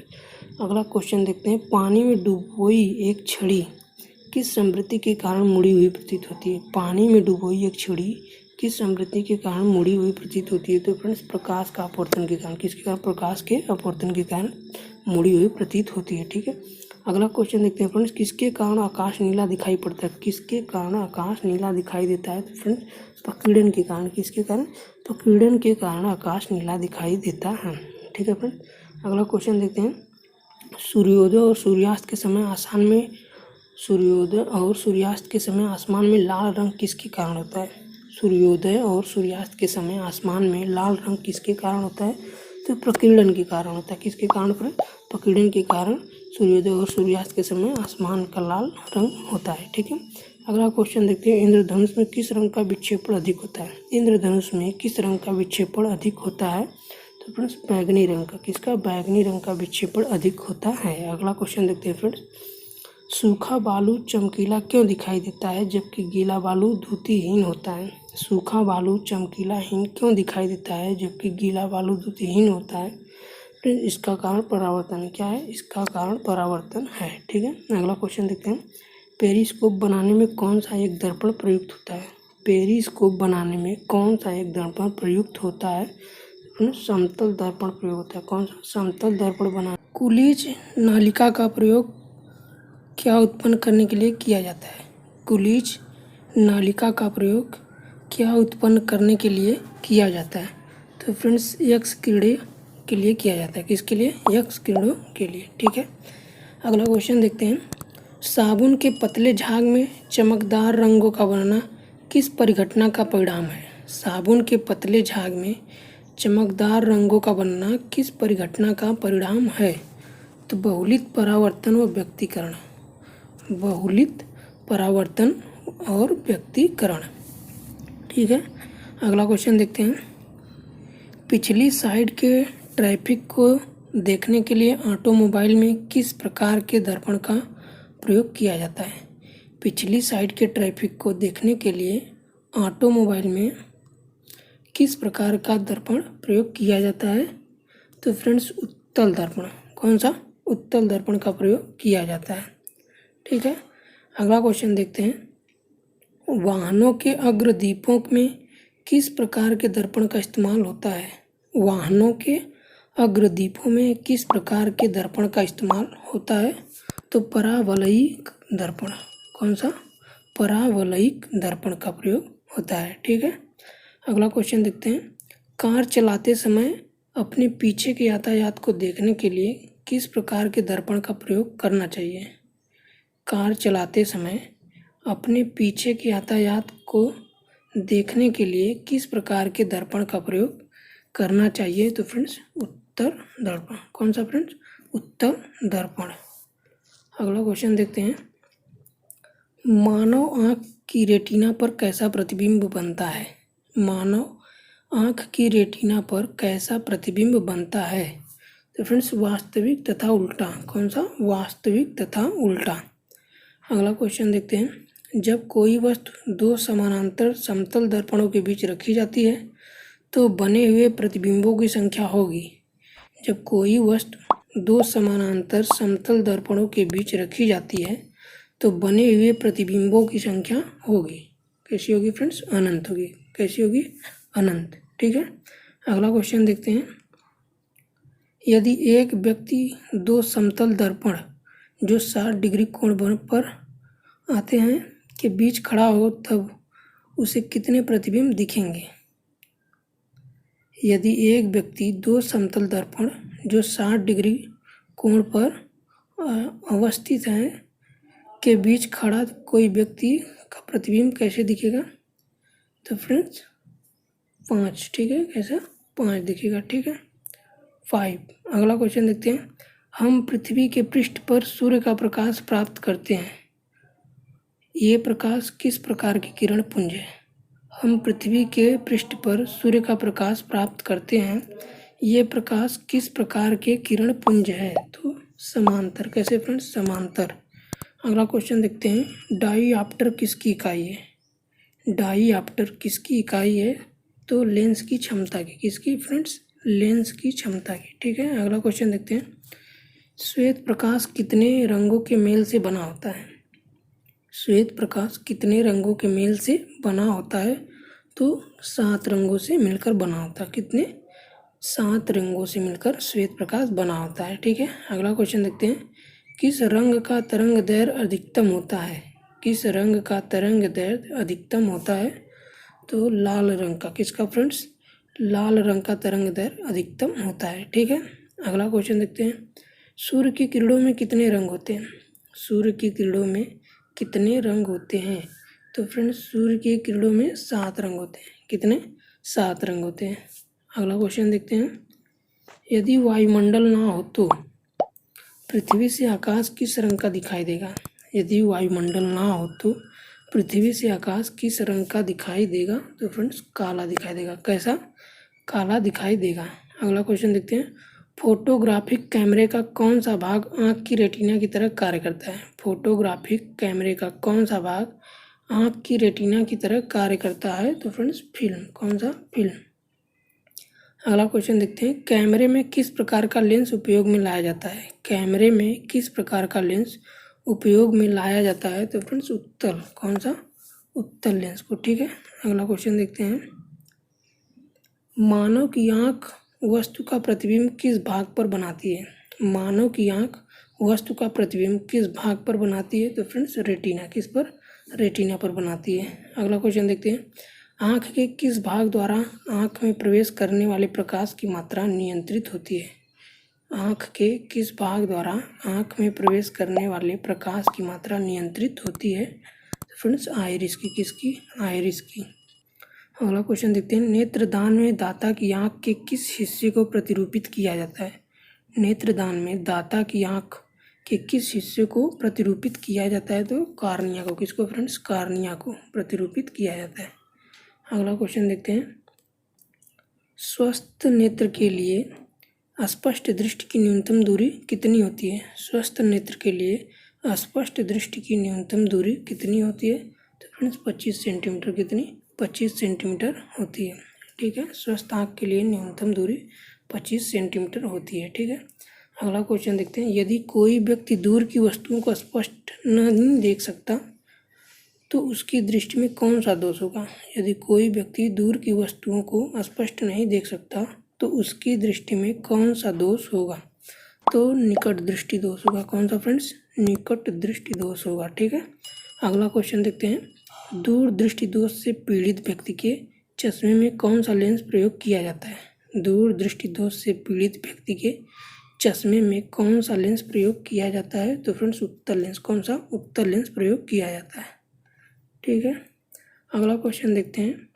अगला क्वेश्चन देखते हैं। पानी में डुबोई एक छड़ी किस समृद्धि के कारण मुड़ी हुई प्रतीत होती है। पानी में डुबोई एक छड़ी किस समृद्धि के कारण मुड़ी हुई प्रतीत होती है। तो फ्रेंड्स प्रकाश का अपवर्तन के कारण। किसके कारण प्रकाश के अपवर्तन के कारण मुड़ी हुई प्रतीत होती है। ठीक है। अगला क्वेश्चन देखते हैं फ्रेंड्स। किसके कारण आकाश नीला दिखाई पड़ता है। किसके कारण आकाश नीला दिखाई देता है। तो फ्रेंड्स प्रकीर्णन के कारण। किसके कारण प्रकीर्णन के कारण आकाश नीला दिखाई देता है। ठीक है फ्रेंड्स। अगला क्वेश्चन देखते हैं। सूर्योदय और सूर्यास्त के समय आसमान में लाल रंग किसके कारण होता है। सूर्योदय और सूर्यास्त के समय आसमान में लाल रंग किसके कारण होता है। तो प्रकीर्णन के कारण होता है। किसके कारण फ्रेंड? प्रकीर्णन के कारण सूर्योदय और सूर्यास्त के समय आसमान का लाल रंग होता है। ठीक है, अगला क्वेश्चन देखते हैं। इंद्रधनुष में किस रंग का विक्षेपण अधिक होता है? इंद्रधनुष में किस रंग का विक्षेपण अधिक होता है? तो फ्रेंड्स बैगनी रंग का। किसका? बैगनी रंग का विक्षेपण अधिक होता है। अगला क्वेश्चन देखते हैं फ्रेंड्स। सूखा बालू चमकीला क्यों दिखाई देता है जबकि गीला बालू द्युतिहीन होता है? सूखा बालू चमकीलाहीन क्यों दिखाई देता है जबकि गीला बालू द्युतिहीन होता है? फ्रेंड्स इसका कारण परावर्तन है। क्या है? इसका कारण परावर्तन है। ठीक है, अगला क्वेश्चन देखते हैं। पेरिस्कोप बनाने में कौन सा एक दर्पण प्रयुक्त होता है? पेरिस्कोप बनाने में कौन सा एक दर्पण प्रयुक्त होता है? समतल दर्पण प्रयोग होता है। कौन सा? समतल दर्पण बना। कुलिज नालिका का प्रयोग क्या उत्पन्न करने के लिए किया जाता है? कुलिज नालिका का प्रयोग क्या उत्पन्न करने के लिए किया जाता है? तो फ्रेंड्स यक्ष कीड़े के लिए किया जाता है। किसके लिए? यक्ष कीड़ों के लिए। ठीक है, अगला क्वेश्चन देखते हैं। साबुन के पतले झाग में चमकदार रंगों का बनना किस परिघटना का परिणाम है? साबुन के पतले झाग में चमकदार रंगों का बनना किस परिघटना का परिणाम है? तो बहुलित परावर्तन व व्यक्तीकरण। बहुलित परावर्तन और व्यक्तीकरण। ठीक है, अगला क्वेश्चन देखते हैं। पिछली साइड के ट्रैफिक को देखने के लिए ऑटोमोबाइल में किस प्रकार के दर्पण का प्रयोग किया जाता है? पिछली साइड के ट्रैफिक को देखने के लिए ऑटोमोबाइल में किस प्रकार का दर्पण प्रयोग किया जाता है? तो फ्रेंड्स उत्तल दर्पण। कौन सा? उत्तल दर्पण का प्रयोग किया जाता है। ठीक है, अगला क्वेश्चन देखते हैं। वाहनों के अग्रदीपों में किस प्रकार के दर्पण का इस्तेमाल होता है? वाहनों के अग्रदीपों में किस प्रकार के दर्पण का इस्तेमाल होता है? तो परावलयिक दर्पण। कौन सा? परावलयिक दर्पण का प्रयोग होता है। ठीक है, अगला क्वेश्चन देखते हैं। कार चलाते समय अपने पीछे के यातायात को देखने के लिए किस प्रकार के दर्पण का प्रयोग करना चाहिए? कार चलाते समय अपने पीछे के यातायात को देखने के लिए किस प्रकार के दर्पण का प्रयोग करना चाहिए? तो फ्रेंड्स उत्तर दर्पण। कौन सा फ्रेंड्स? उत्तर दर्पण। अगला क्वेश्चन देखते हैं। मानव आँख की रेटिना पर कैसा प्रतिबिंब बनता है? मानव आँख की रेटिना पर कैसा प्रतिबिंब बनता है? तो फ्रेंड्स वास्तविक तथा उल्टा। कौन सा? वास्तविक तथा उल्टा। अगला क्वेश्चन देखते हैं। जब कोई वस्तु दो समानांतर समतल दर्पणों के बीच रखी जाती है तो बने हुए प्रतिबिंबों की संख्या होगी। जब कोई वस्तु दो समानांतर समतल दर्पणों के बीच रखी जाती है तो बने हुए प्रतिबिंबों की संख्या होगी। कैसी होगी फ्रेंड्स? अनंत होगी। कैसी होगी? अनंत। ठीक है, अगला क्वेश्चन देखते हैं। यदि एक व्यक्ति दो समतल दर्पण जो 60 डिग्री कोण पर आते हैं के बीच खड़ा हो तब उसे कितने प्रतिबिंब दिखेंगे? यदि एक व्यक्ति दो समतल दर्पण जो 60 डिग्री कोण पर अवस्थित हैं के बीच खड़ा कोई व्यक्ति का प्रतिबिंब कैसे दिखेगा? तो फ्रेंड्स 5। ठीक है, कैसा? 5 दिखेगा। ठीक है, 5। अगला क्वेश्चन देखते हैं। हम पृथ्वी के पृष्ठ पर सूर्य का प्रकाश प्राप्त करते हैं। ये प्रकाश किस प्रकार की किरण पुंज है? हम पृथ्वी के पृष्ठ पर सूर्य का प्रकाश प्राप्त करते हैं। ये प्रकाश किस प्रकार के किरण पुंज है? तो समांतर। कैसे फ्रेंड्स? समांतर। अगला क्वेश्चन देखते हैं। डाईऑप्टर किसकी इकाई है? डाईऑप्टर किसकी इकाई है? तो लेंस की क्षमता की। किसकी फ्रेंड्स? लेंस की क्षमता की। ठीक है, अगला क्वेश्चन देखते हैं। श्वेत प्रकाश कितने रंगों के मेल से बना होता है? श्वेत प्रकाश कितने रंगों के मेल से बना होता है? तो 7 रंगों से मिलकर बना होता है। कितने? 7 रंगों से मिलकर श्वेत प्रकाश बना होता है। ठीक है, अगला क्वेश्चन देखते हैं। किस रंग का तरंग दैर्घ्य अधिकतम होता है? किस रंग का तरंग दैर्घ्य अधिकतम होता है? तो लाल रंग का। किसका फ्रेंड्स? लाल रंग का तरंग दैर्घ्य अधिकतम होता है। ठीक है, अगला क्वेश्चन देखते हैं। सूर्य की किरणों में कितने रंग होते हैं? सूर्य की किरणों में कितने रंग होते हैं? तो फ्रेंड्स सूर्य की किरणों में 7 रंग होते हैं। कितने? 7 रंग होते हैं। अगला क्वेश्चन देखते हैं। यदि वायुमंडल ना हो तो पृथ्वी से आकाश किस रंग का दिखाई देगा? यदि वायुमंडल ना हो तो पृथ्वी से आकाश किस रंग का दिखाई देगा? तो फ्रेंड्स काला दिखाई देगा। कैसा? काला दिखाई देगा। अगला क्वेश्चन देखते हैं। फोटोग्राफिक कैमरे का कौन सा भाग आँख की रेटिना की तरह कार्य करता है? फोटोग्राफिक कैमरे का कौन सा भाग आँख की रेटिना की तरह कार्य करता है? तो फ्रेंड्स फिल्म। कौन सा? फिल्म। अगला क्वेश्चन देखते हैं। कैमरे में किस प्रकार का लेंस उपयोग में लाया जाता है? कैमरे में किस प्रकार का लेंस उपयोग में लाया जाता है? तो फ्रेंड्स उत्तल। कौन सा? उत्तल लेंस को। ठीक है। अगला क्वेश्चन देखते हैं। मानव की आँख वस्तु का प्रतिबिंब किस भाग पर बनाती है? मानव की आँख वस्तु का प्रतिबिंब किस भाग पर बनाती है? तो फ्रेंड्स रेटिना। किस पर? रेटिना पर बनाती है। अगला क्वेश्चन देखते हैं। आँख के किस भाग द्वारा आँख में प्रवेश करने वाले प्रकाश की मात्रा नियंत्रित होती है? आँख के किस भाग द्वारा आँख में प्रवेश करने वाले प्रकाश की मात्रा नियंत्रित होती है? तो फ्रेंड्स आइरिस की। किसकी? आइरिस की। अगला क्वेश्चन देखते हैं। नेत्रदान में दाता की आँख के किस हिस्से को प्रतिरूपित किया जाता है? नेत्रदान में दाता की आँख के किस हिस्से को प्रतिरूपित किया जाता है? तो कार्निया को। किसको फ्रेंड्स? कार्निया को प्रतिरूपित किया जाता है। अगला क्वेश्चन देखते हैं। स्वस्थ नेत्र के लिए स्पष्ट दृष्टि की न्यूनतम दूरी कितनी होती है? स्वस्थ नेत्र के लिए स्पष्ट दृष्टि की न्यूनतम दूरी कितनी होती है? तो फ्रेंड्स 25 सेंटीमीटर। कितनी? 25 सेंटीमीटर होती है। ठीक है। स्वस्थ आँख के लिए न्यूनतम दूरी 25 सेंटीमीटर होती है। ठीक है। अगला क्वेश्चन देखते हैं। यदि कोई व्यक्ति दूर की वस्तुओं को स्पष्ट नहीं देख सकता तो उसकी दृष्टि में कौन सा दोष होगा? यदि कोई व्यक्ति दूर की वस्तुओं को स्पष्ट नहीं देख सकता तो उसकी दृष्टि में कौन सा दोष होगा? तो निकट दृष्टि दोष होगा। कौन सा फ्रेंड्स? निकट दृष्टि दोष होगा। ठीक है। अगला क्वेश्चन देखते हैं। दूर दृष्टि दोष से पीड़ित व्यक्ति के चश्मे में कौन सा लेंस प्रयोग किया जाता है? दूर दृष्टि दोष से पीड़ित व्यक्ति के चश्मे में कौन सा लेंस प्रयोग किया जाता है? तो फ्रेंड्स उत्तल लेंस। कौन सा? उत्तल लेंस प्रयोग किया जाता है। ठीक है। अगला क्वेश्चन देखते हैं।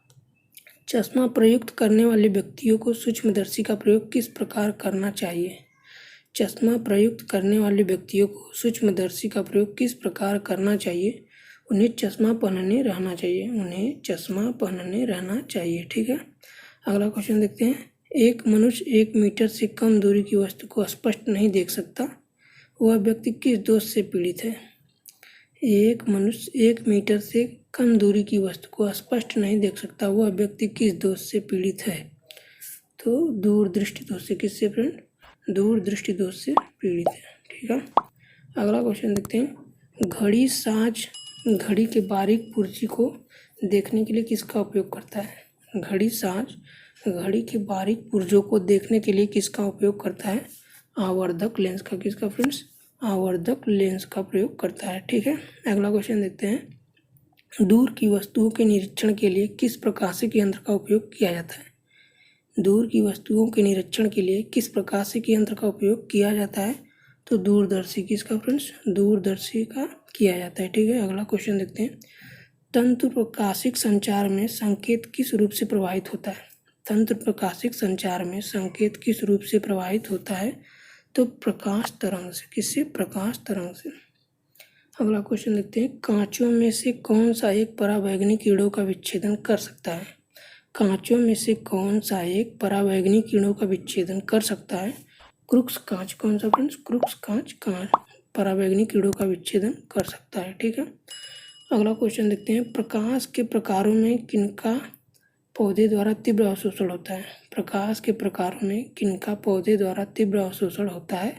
चश्मा प्रयुक्त करने वाले व्यक्तियों को सूक्ष्मदर्शी का प्रयोग किस प्रकार करना चाहिए? चश्मा प्रयुक्त करने वाले व्यक्तियों को सूक्ष्मदर्शी का प्रयोग किस प्रकार करना चाहिए? उन्हें चश्मा पहनने रहना चाहिए। उन्हें चश्मा पहनने रहना चाहिए। ठीक है। अगला क्वेश्चन देखते हैं। एक मनुष्य 1 मीटर से कम दूरी की वस्तु को स्पष्ट नहीं देख सकता, वह व्यक्ति किस दोष से पीड़ित है? एक मनुष्य 1 मीटर से कम दूरी की वस्तु को स्पष्ट नहीं देख सकता, वह व्यक्ति किस दोष से पीड़ित है? तो दूरदृष्टि दोष से। किससे फ्रेंड? दूरदृष्टि दोष से पीड़ित है। ठीक है। अगला क्वेश्चन देखते हैं। घड़ी साज घड़ी के बारीक पुर्जे को देखने के लिए किसका उपयोग करता है? घड़ी साज घड़ी के बारीक पुर्जों को देखने के लिए किसका उपयोग करता है? आवर्धक लेंस का। किसका फ्रेंड्स? आवर्धक लेंस का प्रयोग करता है। ठीक है। अगला क्वेश्चन देखते हैं। दूर की वस्तुओं के निरीक्षण के लिए किस प्रकाशिक यंत्र का उपयोग किया जाता है? दूर की वस्तुओं के निरीक्षण के लिए किस प्रकाशिक यंत्र का उपयोग किया जाता है? तो दूरदर्शी। किसका फ्रेंड्स? दूरदर्शी का किया जाता है। ठीक है। अगला क्वेश्चन देखते हैं। तंत्र प्रकाशिक संचार में संकेत किस रूप से प्रवाहित होता है? तंत्र प्रकाशिक संचार में संकेत किस रूप से प्रवाहित होता है? तो प्रकाश तरंग से। किससे? प्रकाश तरंग से। अगला क्वेश्चन देखते हैं। कांचों में से कौन सा एक पराबैंगनी किरणों का विच्छेदन कर सकता है? कांचों में से कौन सा एक पराबैंगनी किरणों का विच्छेदन कर सकता है? क्रुक्स कांच। कौन सा फ्रेंड्स? क्रुक्स कांच पराबैंगनी किरणों का विच्छेदन कर सकता है। ठीक है। अगला क्वेश्चन देखते हैं। प्रकाश के प्रकारों में किनका पौधे द्वारा तीव्र अवशोषण होता है? प्रकाश के प्रकारों में किनका पौधे द्वारा तीव्र अवशोषण होता है?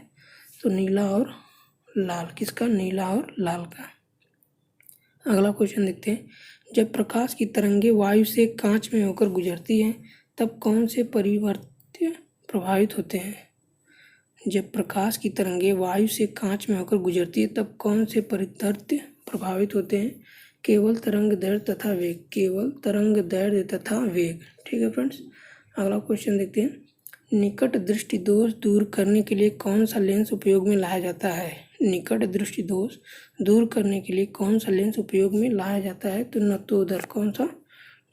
तो नीला और लाल। किसका? नीला और लाल का। अगला क्वेश्चन देखते हैं। जब प्रकाश की तरंगें वायु से कांच में होकर गुजरती हैं तब कौन से परिवर्त्य प्रभावित होते हैं? जब प्रकाश की तरंगें वायु से कांच में होकर गुजरती है तब कौन से परिवर्त्य प्रभावित होते हैं? केवल तरंग दैर्ध्य तथा वेग। केवल तरंग दैर्ध्य तथा वेग। ठीक है फ्रेंड्स। अगला क्वेश्चन देखते हैं। निकट दृष्टि दोष दूर करने के लिए कौन सा लेंस उपयोग में लाया जाता है? निकट दृष्टि दोष दूर करने के लिए कौन सा लेंस उपयोग में लाया जाता है? तो नतोदर। कौन सा?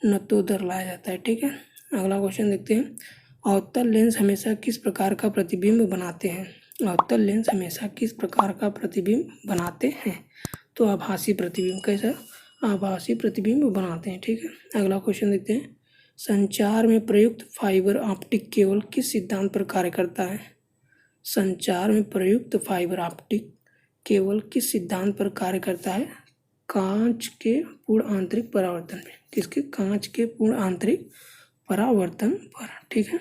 नतोदर लाया जाता है। ठीक है। अगला क्वेश्चन देखते हैं। अवतल लेंस हमेशा किस प्रकार का प्रतिबिंब बनाते हैं? अवतल लेंस हमेशा किस प्रकार का प्रतिबिंब बनाते हैं? तो आभासी प्रतिबिंब। कैसा? आभासी प्रतिबिंब बनाते हैं। ठीक है, अगला क्वेश्चन देखते हैं। संचार में प्रयुक्त फाइबर ऑप्टिक केवल किस सिद्धांत पर कार्य करता है? संचार में प्रयुक्त फाइबर ऑप्टिक केवल किस सिद्धांत पर कार्य करता है? कांच के पूर्ण आंतरिक परावर्तन पर। किसके? कांच के पूर्ण आंतरिक परावर्तन पर। ठीक है,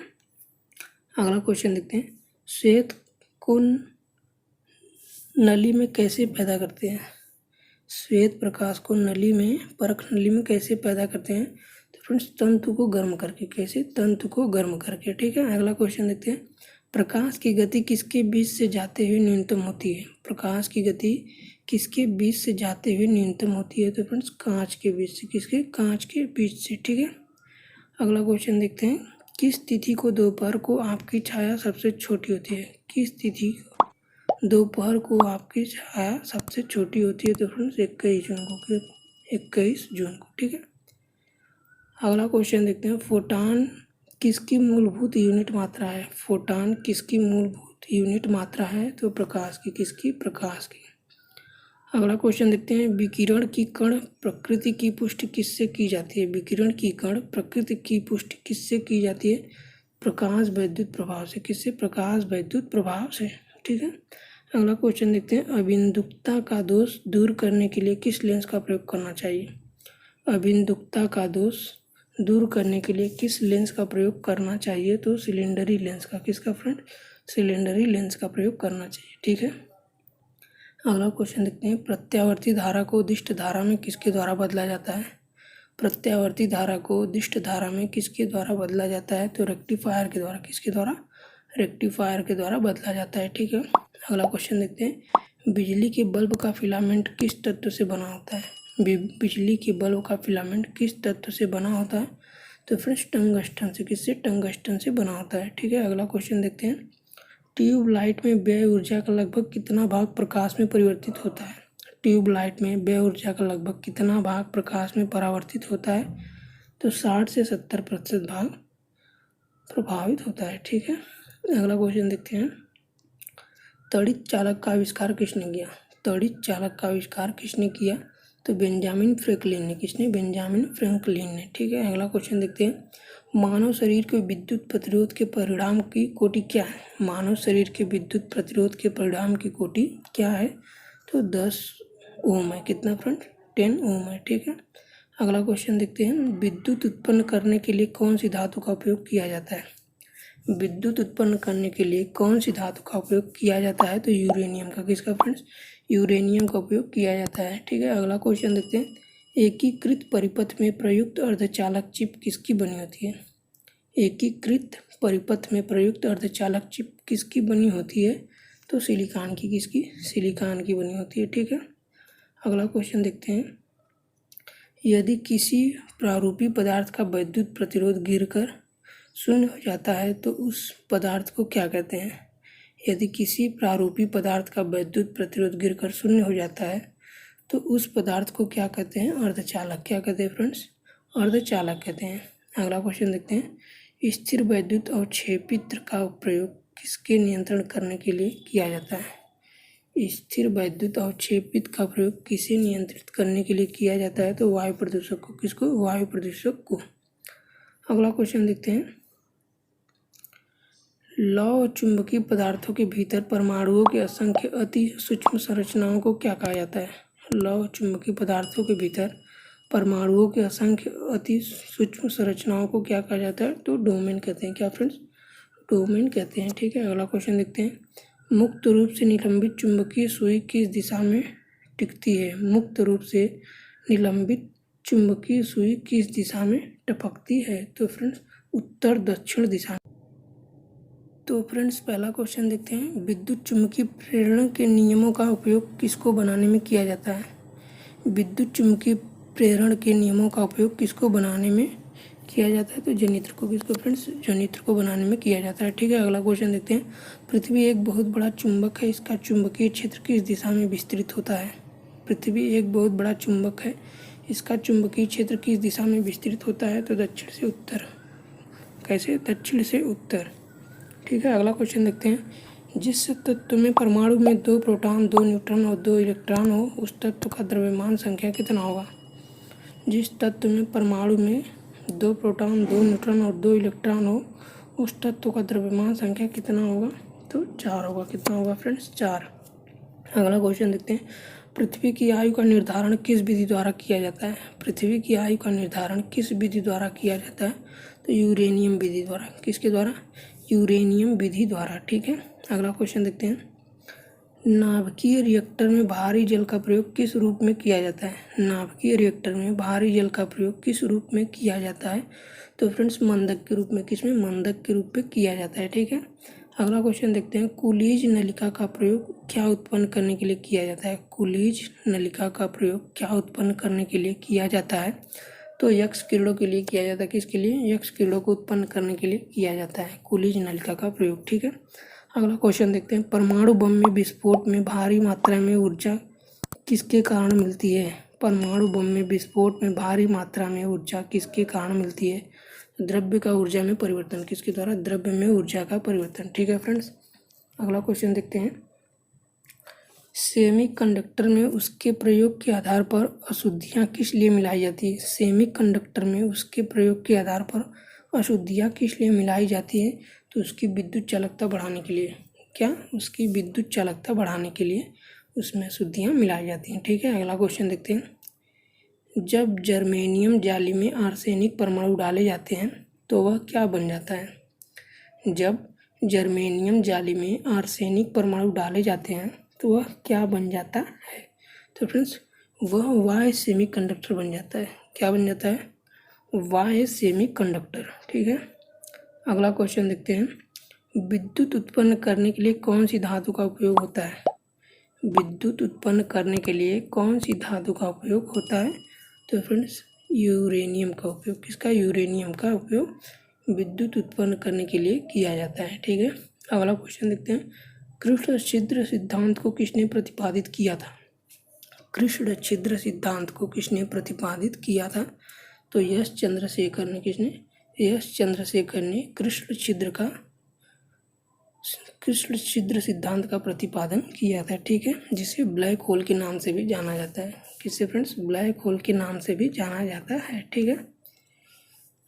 अगला क्वेश्चन देखते हैं। श्वेत को नली में कैसे पैदा करते हैं? श्वेत प्रकाश को नली में, परख नली में कैसे पैदा करते हैं? तो फ्रेंड्स तंतु को गर्म करके। कैसे? तंतु को गर्म करके। ठीक है, अगला क्वेश्चन देखते हैं। प्रकाश की गति किसके बीच से जाते हुए न्यूनतम होती है? प्रकाश की गति किसके बीच से जाते हुए न्यूनतम होती है? तो फ्रेंड्स कांच के बीच से। किसके? कांच के बीच से। ठीक है, अगला क्वेश्चन देखते हैं। किस तिथि को दोपहर को आपकी छाया सबसे छोटी होती है? किस तिथि को दोपहर को आपकी छाया सबसे छोटी होती है? तो फ्रेंड्स 21 जून को। 21 जून को। ठीक है, अगला क्वेश्चन देखते हैं। फोटॉन किसकी मूलभूत यूनिट मात्रा है? फोटॉन किसकी मूलभूत यूनिट मात्रा है? तो प्रकाश की। किसकी? प्रकाश की। अगला क्वेश्चन देखते हैं। विकिरण की कण प्रकृति की पुष्टि किससे की जाती है? विकिरण की कण प्रकृति की पुष्टि किससे की जाती है? प्रकाश वैद्युत प्रभाव से। किससे? प्रकाश वैद्युत प्रभाव से। ठीक है, अगला क्वेश्चन देखते हैं। अबिंदुकता का दोष दूर करने के लिए किस लेंस का प्रयोग करना चाहिए? अबिंदुकता का दोष दूर करने के लिए किस लेंस का प्रयोग करना चाहिए? तो सिलेंडरी लेंस का। किसका फ्रेंड? सिलेंडरी लेंस का प्रयोग करना चाहिए। ठीक है, अगला क्वेश्चन देखते हैं। प्रत्यावर्ती धारा को दिष्ट धारा में किसके द्वारा बदला जाता है? प्रत्यावर्ती धारा को दिष्ट धारा में किसके द्वारा बदला जाता है? तो रेक्टिफायर के द्वारा। किसके द्वारा? रेक्टिफायर के द्वारा बदला जाता है। ठीक है, अगला क्वेश्चन देखते हैं। बिजली के बल्ब का फिलामेंट किस तत्व से बना होता है? बिजली के बल्ब का फिलामेंट किस तत्व से बना होता है? तो फ्रेंड्स टंगस्टन से। किससे? टंगस्टन से बना होता है। ठीक है, अगला क्वेश्चन देखते हैं। ट्यूबलाइट में व्यय ऊर्जा का लगभग कितना भाग प्रकाश में परिवर्तित होता है? ट्यूबलाइट में व्यय ऊर्जा का लगभग कितना भाग प्रकाश में परावर्तित होता है? तो 60 से 70% भाग प्रभावित होता है। ठीक है, अगला क्वेश्चन देखते हैं। तड़ित चालक का आविष्कार किसने किया? तड़ित चालक का आविष्कार किसने किया? तो बेंजामिन फ्रैंकलिन ने। किसने? बेंजामिन फ्रैंकलिन ने। ठीक है, अगला क्वेश्चन देखते हैं। मानव शरीर के विद्युत प्रतिरोध के परिणाम की कोटि क्या है? मानव शरीर के विद्युत प्रतिरोध के परिणाम की कोटि क्या है? तो 10 ओम है। कितना फ्रेंड? 10 ओम है। ठीक है, अगला क्वेश्चन देखते हैं। विद्युत उत्पन्न करने के लिए कौन सी धातु का उपयोग किया जाता है? विद्युत उत्पन्न करने के लिए कौन सी धातु का उपयोग किया जाता है? तो यूरेनियम का। किसका फ्रेंड्स? यूरेनियम का उपयोग किया जाता है। ठीक है, अगला क्वेश्चन देखते हैं। एकीकृत परिपथ में प्रयुक्त अर्धचालक चिप किसकी बनी होती है? एकीकृत परिपथ में प्रयुक्त अर्धचालक चिप किसकी बनी होती है? तो सिलिकॉन की। किसकी? सिलिकॉन की बनी होती है। ठीक है, अगला क्वेश्चन देखते हैं। यदि किसी प्रारूपी पदार्थ का विद्युत प्रतिरोध गिरकर शून्य हो जाता है तो उस पदार्थ को क्या कहते हैं? यदि किसी प्रारूपी पदार्थ का विद्युत प्रतिरोध गिरकर शून्य हो जाता है तो उस पदार्थ को क्या कहते हैं? अर्धचालक। क्या कहते हैं फ्रेंड्स? अर्धचालक कहते हैं। अगला क्वेश्चन देखते हैं। स्थिर वैद्युत अवक्षेपित्र का प्रयोग किसके नियंत्रण करने के लिए किया जाता है? स्थिर वैद्युत अवक्षेपित का प्रयोग किसे नियंत्रित करने के लिए किया जाता है? तो वायु प्रदूषक को। किसको? वायु प्रदूषक को। अगला क्वेश्चन देखते हैं। लौह चुंबकीय पदार्थों के भीतर परमाणुओं के असंख्य अति सूक्ष्म संरचनाओं को क्या कहा जाता है? लौह चुंबकीय पदार्थों के भीतर परमाणुओं के असंख्य अति सूक्ष्म संरचनाओं को क्या कहा जाता है? तो डोमेन कहते हैं। क्या फ्रेंड्स? डोमेन कहते हैं। ठीक है, अगला क्वेश्चन देखते हैं। मुक्त रूप से निलंबित चुंबकीय सुई किस दिशा में टिकती है? मुक्त रूप से निलंबित चुंबकीय सुई किस दिशा में टपकती है? तो फ्रेंड्स उत्तर दक्षिण दिशा। तो फ्रेंड्स पहला क्वेश्चन देखते हैं। विद्युत चुम्बकीय प्रेरण के नियमों का उपयोग किसको बनाने में किया जाता है? विद्युत चुम्बकीय प्रेरण के नियमों का उपयोग किसको बनाने में किया जाता है? तो जनित्र को। किसको फ्रेंड्स? जनित्र को बनाने में किया जाता है। ठीक है, अगला क्वेश्चन देखते हैं। पृथ्वी एक बहुत बड़ा चुंबक है, इसका चुंबकीय क्षेत्र किस दिशा में विस्तृत होता है? पृथ्वी एक बहुत बड़ा चुंबक है, इसका चुंबकीय क्षेत्र किस दिशा में विस्तृत होता है? तो दक्षिण से उत्तर। कैसे? दक्षिण से उत्तर। ठीक है, अगला क्वेश्चन देखते हैं। जिस तत्व में परमाणु में 2 प्रोटॉन 2 न्यूट्रॉन और 2 इलेक्ट्रॉन हो उस तत्व का द्रव्यमान संख्या कितना होगा? जिस तत्व में परमाणु में 2 प्रोटॉन 2 न्यूट्रॉन और 2 इलेक्ट्रॉन हो उस तत्व का द्रव्यमान संख्या कितना होगा? तो 4 होगा। कितना होगा फ्रेंड्स? 4। अगला क्वेश्चन देखते हैं। पृथ्वी की आयु का निर्धारण किस विधि द्वारा किया जाता है? पृथ्वी की आयु का निर्धारण किस विधि द्वारा किया जाता है? तो यूरेनियम विधि द्वारा। किसके द्वारा? यूरेनियम विधि द्वारा। ठीक है, अगला क्वेश्चन देखते हैं। नाभिकीय रिएक्टर में भारी जल का प्रयोग किस रूप में किया जाता है? नाभिकीय रिएक्टर में भारी जल का प्रयोग किस रूप में किया जाता है? तो फ्रेंड्स मंदक के रूप में। किसमें? मंदक के रूप में किया जाता है। ठीक है, अगला क्वेश्चन देखते हैं। कुलीज नलिका का प्रयोग क्या उत्पन्न करने के लिए किया जाता है? कुलीज नलिका का प्रयोग क्या उत्पन्न करने के लिए किया जाता है? तो यक्स किरणों के लिए किया जाता है। किसके लिए? यक्स किरणों को उत्पन्न करने के लिए किया जाता है कुलीज नलिका का प्रयोग। ठीक है, अगला क्वेश्चन देखते हैं। परमाणु बम में विस्फोट में भारी मात्रा में ऊर्जा किसके कारण मिलती है? परमाणु बम में विस्फोट में भारी मात्रा में ऊर्जा किसके कारण मिलती है? द्रव्य का ऊर्जा में परिवर्तन। किसके द्वारा? द्रव्य में ऊर्जा का परिवर्तन। ठीक है फ्रेंड्स, अगला क्वेश्चन देखते हैं। सेमीकंडक्टर में उसके प्रयोग के आधार पर अशुद्धियाँ किस लिए मिलाई जाती है? सेमीकंडक्टर में उसके प्रयोग के आधार पर अशुद्धियाँ किस लिए मिलाई जाती है? तो उसकी विद्युत चालकता बढ़ाने के लिए। क्या? उसकी विद्युत चालकता बढ़ाने के लिए उसमें अशुद्धियाँ मिलाई जाती हैं। ठीक है, अगला क्वेश्चन देखते हैं। जब जर्मेनियम जाली में आर्सेनिक परमाणु डाले जाते हैं तो वह क्या बन जाता है? जब जर्मेनियम जाली में आर्सेनिक परमाणु डाले जाते हैं तो वह क्या बन जाता है? तो फ्रेंड्स वह वाह्य सेमीकंडक्टर बन जाता है। क्या बन जाता है? वाह्य सेमीकंडक्टर। ठीक है, अगला क्वेश्चन देखते हैं। विद्युत उत्पन्न करने के लिए कौन सी धातु का उपयोग होता है? विद्युत उत्पन्न करने के लिए कौन सी धातु का उपयोग होता है? तो फ्रेंड्स यूरेनियम का उपयोग। किसका? यूरेनियम का उपयोग विद्युत उत्पन्न करने के लिए किया जाता है। ठीक है, अगला क्वेश्चन देखते हैं। कृष्ण छिद्र सिद्धांत को किसने प्रतिपादित किया था? कृष्ण छिद्र सिद्धांत को किसने प्रतिपादित किया था? तो यश चंद्रशेखर ने। किसने? यश चंद्रशेखर ने कृष्ण छिद्र सिद्धांत का प्रतिपादन किया था। ठीक है, जिसे ब्लैक होल के नाम से भी जाना जाता है। किससे फ्रेंड्स? ब्लैक होल के नाम से भी जाना जाता है। ठीक है,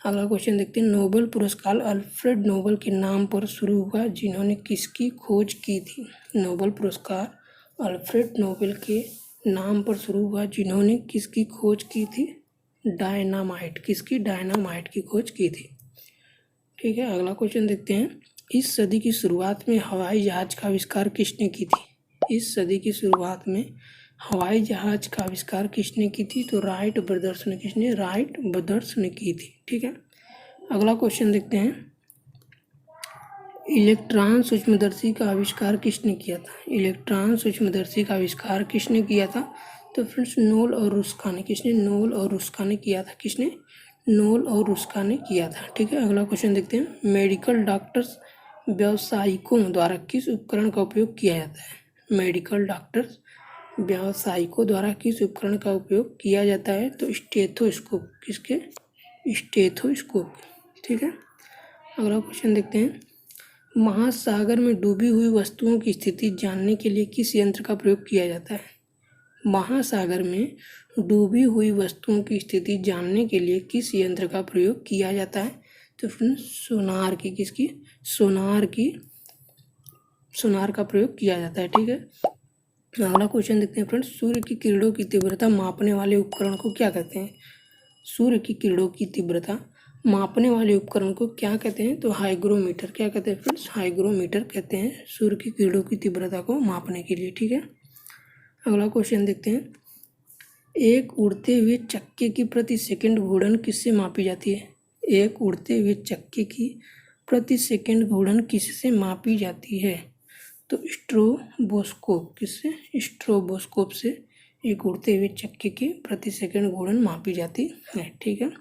अगला क्वेश्चन देखते हैं। नोबेल पुरस्कार अल्फ्रेड नोबेल के नाम पर शुरू हुआ जिन्होंने किसकी खोज की थी? नोबेल पुरस्कार अल्फ्रेड नोबेल के नाम पर शुरू हुआ जिन्होंने किसकी खोज की थी? डायनामाइट। किसकी? डायनामाइट की खोज की थी। ठीक है, अगला क्वेश्चन देखते हैं। इस सदी की शुरुआत में हवाई जहाज का आविष्कार किसने की थी? इस सदी की शुरुआत में हवाई जहाज का आविष्कार किसने की थी? तो राइट ब्रदर्स ने। किसने? राइट ब्रदर्स ने की थी। ठीक है, अगला क्वेश्चन देखते हैं। इलेक्ट्रॉन सूक्ष्मदर्शी का आविष्कार किसने किया था? इलेक्ट्रॉन सूक्ष्मदर्शी का आविष्कार किसने किया था? तो फ्रेंड्स नोल और रुस्का ने। किसने? नोल और रुस्का ने किया था। किसने? नोल और रुस्का ने किया था। ठीक है, अगला क्वेश्चन देखते हैं। मेडिकल डॉक्टर्स व्यावसायिकों द्वारा किस उपकरण का उपयोग किया जाता है? मेडिकल डॉक्टर्स व्यावसायिकों द्वारा किस उपकरण का उपयोग किया जाता है? तो स्टेथोस्कोप। किसके? स्टेथोस्कोप। ठीक है, अगला क्वेश्चन देखते हैं। महासागर में डूबी हुई वस्तुओं की स्थिति जानने के लिए किस यंत्र का प्रयोग किया जाता है? महासागर में डूबी हुई वस्तुओं की स्थिति जानने के लिए किस यंत्र का प्रयोग किया जाता है? तो फ्रेंड्स सोनार की। किसकी? सोनार का प्रयोग किया जाता है। ठीक है, अगला क्वेश्चन देखते हैं फ्रेंड्स। सूर्य की किरणों की तीव्रता मापने वाले उपकरण को क्या कहते हैं? सूर्य की किरणों की तीव्रता मापने वाले उपकरण को क्या कहते हैं? तो हाइग्रोमीटर। क्या कहते हैं फ्रेंड्स? हाइग्रोमीटर कहते हैं सूर्य की किरणों की तीव्रता को मापने के लिए। ठीक है, अगला क्वेश्चन देखते हैं। एक उड़ते हुए चक्के की प्रति सेकंड घूर्णन किससे मापी जाती है? एक उड़ते हुए चक्के की प्रति सेकंड घूर्णन किससे मापी जाती है? तो स्ट्रोबोस्कोप। किससे? स्ट्रोबोस्कोप से एक उड़ते हुए चक्के की प्रति सेकंड घूर्णन मापी जाती है। ठीक है,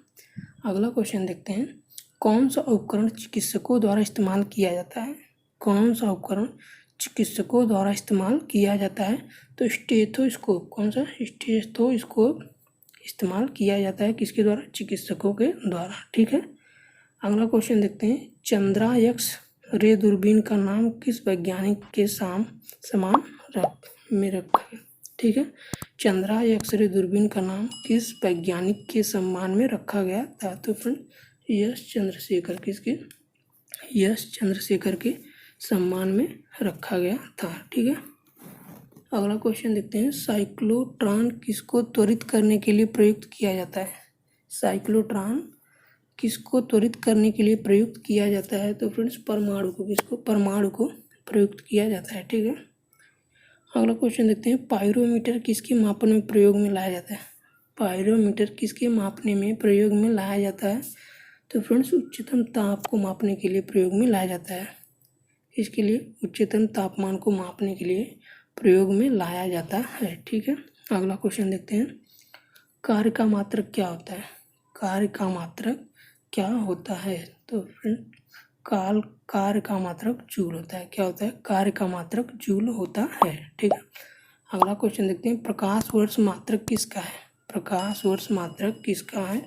अगला क्वेश्चन देखते हैं। कौन सा उपकरण चिकित्सकों द्वारा इस्तेमाल किया जाता है? कौन सा उपकरण चिकित्सकों द्वारा इस्तेमाल किया जाता है? तो स्टेथोस्कोप। कौन सा? स्टेथोस्कोप इस्तेमाल किया जाता है। किसके द्वारा? चिकित्सकों के द्वारा। ठीक है, अगला क्वेश्चन देखते हैं, चंद्रा एक्स रे दूरबीन का नाम किस वैज्ञानिक के समान में रखा है। ठीक है, चंद्रा एक्स रे दूरबीन का नाम किस वैज्ञानिक के सम्मान में रखा गया था। तो फ्रेंड यश चंद्रशेखर के सम्मान में रखा गया था। ठीक है, अगला क्वेश्चन देखते हैं, साइक्लोट्रॉन किसको त्वरित करने के लिए प्रयुक्त किया जाता है। साइक्लोट्रॉन किसको त्वरित करने के लिए प्रयुक्त किया जाता है। तो फ्रेंड्स परमाणु को प्रयुक्त किया जाता है। ठीक है, अगला क्वेश्चन देखते हैं, पायरोमीटर किसके मापन में प्रयोग में लाया जाता है। पायरोमीटर किसके मापने में प्रयोग में लाया जाता है। तो फ्रेंड्स उच्चतम ताप को मापने के लिए प्रयोग में लाया जाता है। इसके लिए उच्चतम तापमान को मापने के लिए प्रयोग में लाया जाता है। ठीक है, अगला क्वेश्चन देखते हैं, कार्य का मात्रक क्या होता है। कार्य का मात्रक क्या होता है। तो फ्रेंड कार्य का मात्रक जूल होता है। क्या होता है, कार्य का मात्रक जूल होता है। ठीक है, अगला क्वेश्चन देखते हैं, प्रकाश वर्ष मात्रक किसका है। प्रकाश वर्ष मात्रक किसका है।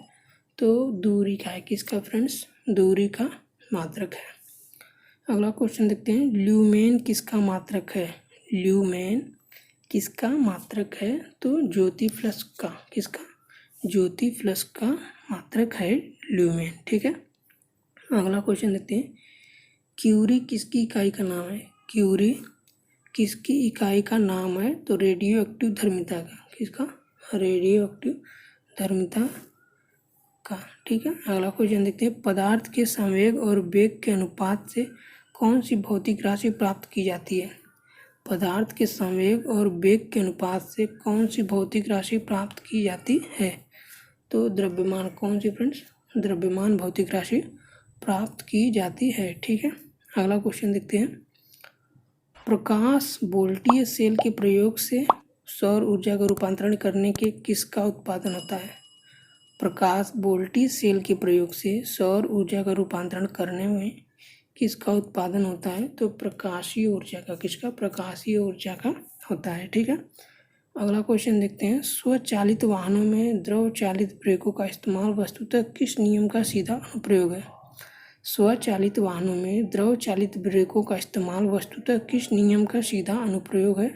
तो दूरी का है। किसका फ्रेंड्स, दूरी का मात्रक है। अगला क्वेश्चन देखते हैं, ल्यूमेन किसका मात्रक है। ल्यूमेन किसका मात्रक है। तो ज्योति फ्लक्स का, किसका, ज्योति फ्लक्स का मात्रक है ल्यूमेन। ठीक है, अगला क्वेश्चन देखते हैं, क्यूरी किसकी इकाई का नाम है। क्यूरी किसकी इकाई का नाम है। तो रेडियो एक्टिव धर्मिता का। किसका, रेडियो एक्टिव धर्मिता का। ठीक है, अगला क्वेश्चन देखते हैं, पदार्थ के संवेग और वेग के अनुपात से कौन सी भौतिक राशि प्राप्त की जाती है। पदार्थ के संवेग और वेग के अनुपात से कौन सी भौतिक राशि प्राप्त की जाती है। तो द्रव्यमान, कौन सी फ्रेंड्स, द्रव्यमान भौतिक राशि प्राप्त की जाती है। ठीक है, अगला क्वेश्चन देखते हैं, प्रकाश वोल्टीय सेल के प्रयोग से सौर ऊर्जा का रूपांतरण करने के किसका उत्पादन होता है। प्रकाश वोल्टीय सेल के प्रयोग से सौर ऊर्जा का रूपांतरण करने में किसका उत्पादन होता है। तो प्रकाशीय ऊर्जा का। किसका, प्रकाशीय ऊर्जा का होता है। ठीक है, अगला क्वेश्चन देखते हैं, स्वचालित वाहनों में द्रव चालित ब्रेकों का इस्तेमाल वस्तुतः किस नियम का सीधा अनुप्रयोग है। स्वचालित वाहनों में द्रव चालित ब्रेकों का इस्तेमाल वस्तुतः किस नियम का सीधा अनुप्रयोग है।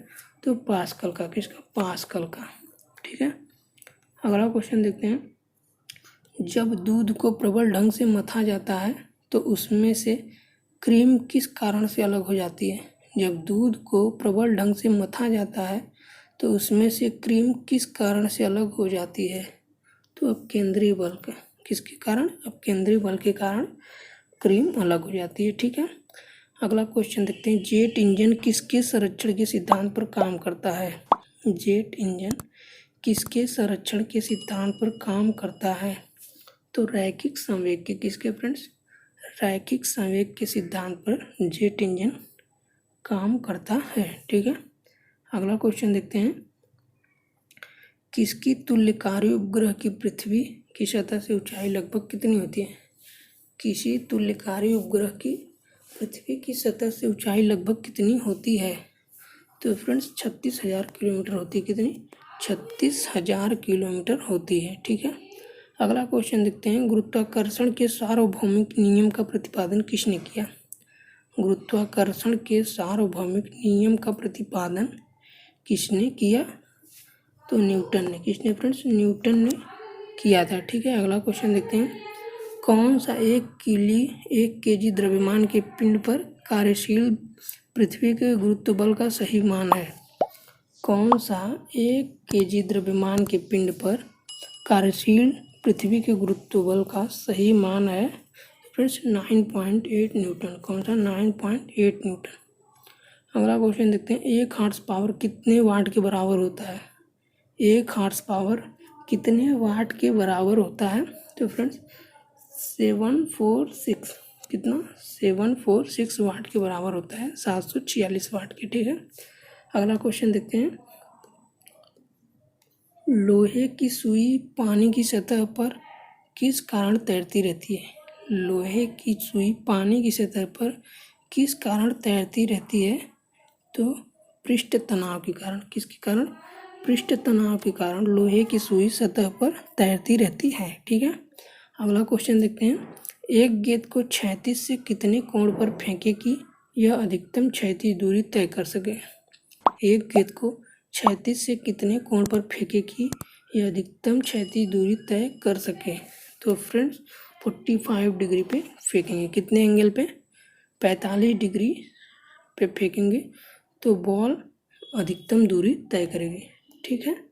तो पास्कल का। किसका, पास्कल का। ठीक है, अगला क्वेश्चन देखते हैं, जब दूध को प्रबल ढंग से मथा जाता है तो उसमें से क्रीम किस कारण से अलग हो जाती है। जब दूध को प्रबल ढंग से मथा जाता है तो उसमें से क्रीम किस कारण से अलग हो जाती है। तो अपकेंद्रीय बल का। किसके कारण, अपकेंद्रीय बल के कारण क्रीम अलग हो जाती है। ठीक है, अगला क्वेश्चन देखते हैं, जेट इंजन किसके संरक्षण के सिद्धांत पर काम करता है। जेट इंजन किसके संरक्षण के सिद्धांत पर काम करता है। तो रैखिक संवेग के। किसके फ्रेंड्स, रैखिक संवेग के सिद्धांत पर जेट इंजन काम करता है। ठीक है, अगला क्वेश्चन देखते हैं, किसकी तुल्यकारी उपग्रह की पृथ्वी की सतह से ऊंचाई लगभग कितनी होती है। किसी तुल्यकारी उपग्रह की पृथ्वी की सतह से ऊंचाई लगभग कितनी होती है। तो फ्रेंड्स 36,000 किलोमीटर होती है। कितनी, 36,000 किलोमीटर होती है। ठीक है, अगला क्वेश्चन देखते हैं, गुरुत्वाकर्षण के सार्वभौमिक नियम का प्रतिपादन किसने किया। गुरुत्वाकर्षण के सार्वभौमिक नियम का प्रतिपादन किसने किया। तो न्यूटन ने। किसने फ्रेंड्स, न्यूटन ने किया था। ठीक है, अगला क्वेश्चन देखते हैं, कौन सा 1 kg द्रव्यमान के पिंड पर कार्यशील पृथ्वी के गुरुत्व बल का सही मान है। कौन सा 1 kg द्रव्यमान के पिंड पर कार्यशील पृथ्वी के गुरुत्व बल का सही मान है। Friends 9.8 Newton. कौन सा, 9.8 न्यूटन। अगला क्वेश्चन देखते हैं, 1 हॉर्स पावर कितने वाट के बराबर होता है। 1 हॉर्स पावर कितने वाट के बराबर होता है। तो फ्रेंड्स 746। कितना, 746 वाट के बराबर होता है। 746 वाट के। ठीक है, अगला क्वेश्चन देखते हैं, लोहे की सुई पानी की सतह पर किस कारण तैरती रहती है। लोहे की सुई पानी की सतह पर किस कारण तैरती रहती है। तो पृष्ठ तनाव के कारण। किसके कारण, पृष्ठ तनाव के कारण लोहे की सुई सतह पर तैरती रहती है। ठीक है, अगला क्वेश्चन देखते हैं, एक गेंद को क्षैतिज से कितने कोण पर फेंके कि यह अधिकतम क्षैतिज दूरी तय कर सके। एक गेंद को क्षैतिज से कितने कोण पर फेंके कि यह अधिकतम क्षैतिज दूरी तय कर सके। तो फ्रेंड्स 45 डिग्री पे फेंकेंगे। कितने एंगल पे? 45 डिग्री पे फेंकेंगे तो बॉल अधिकतम दूरी तय करेगी। ठीक है।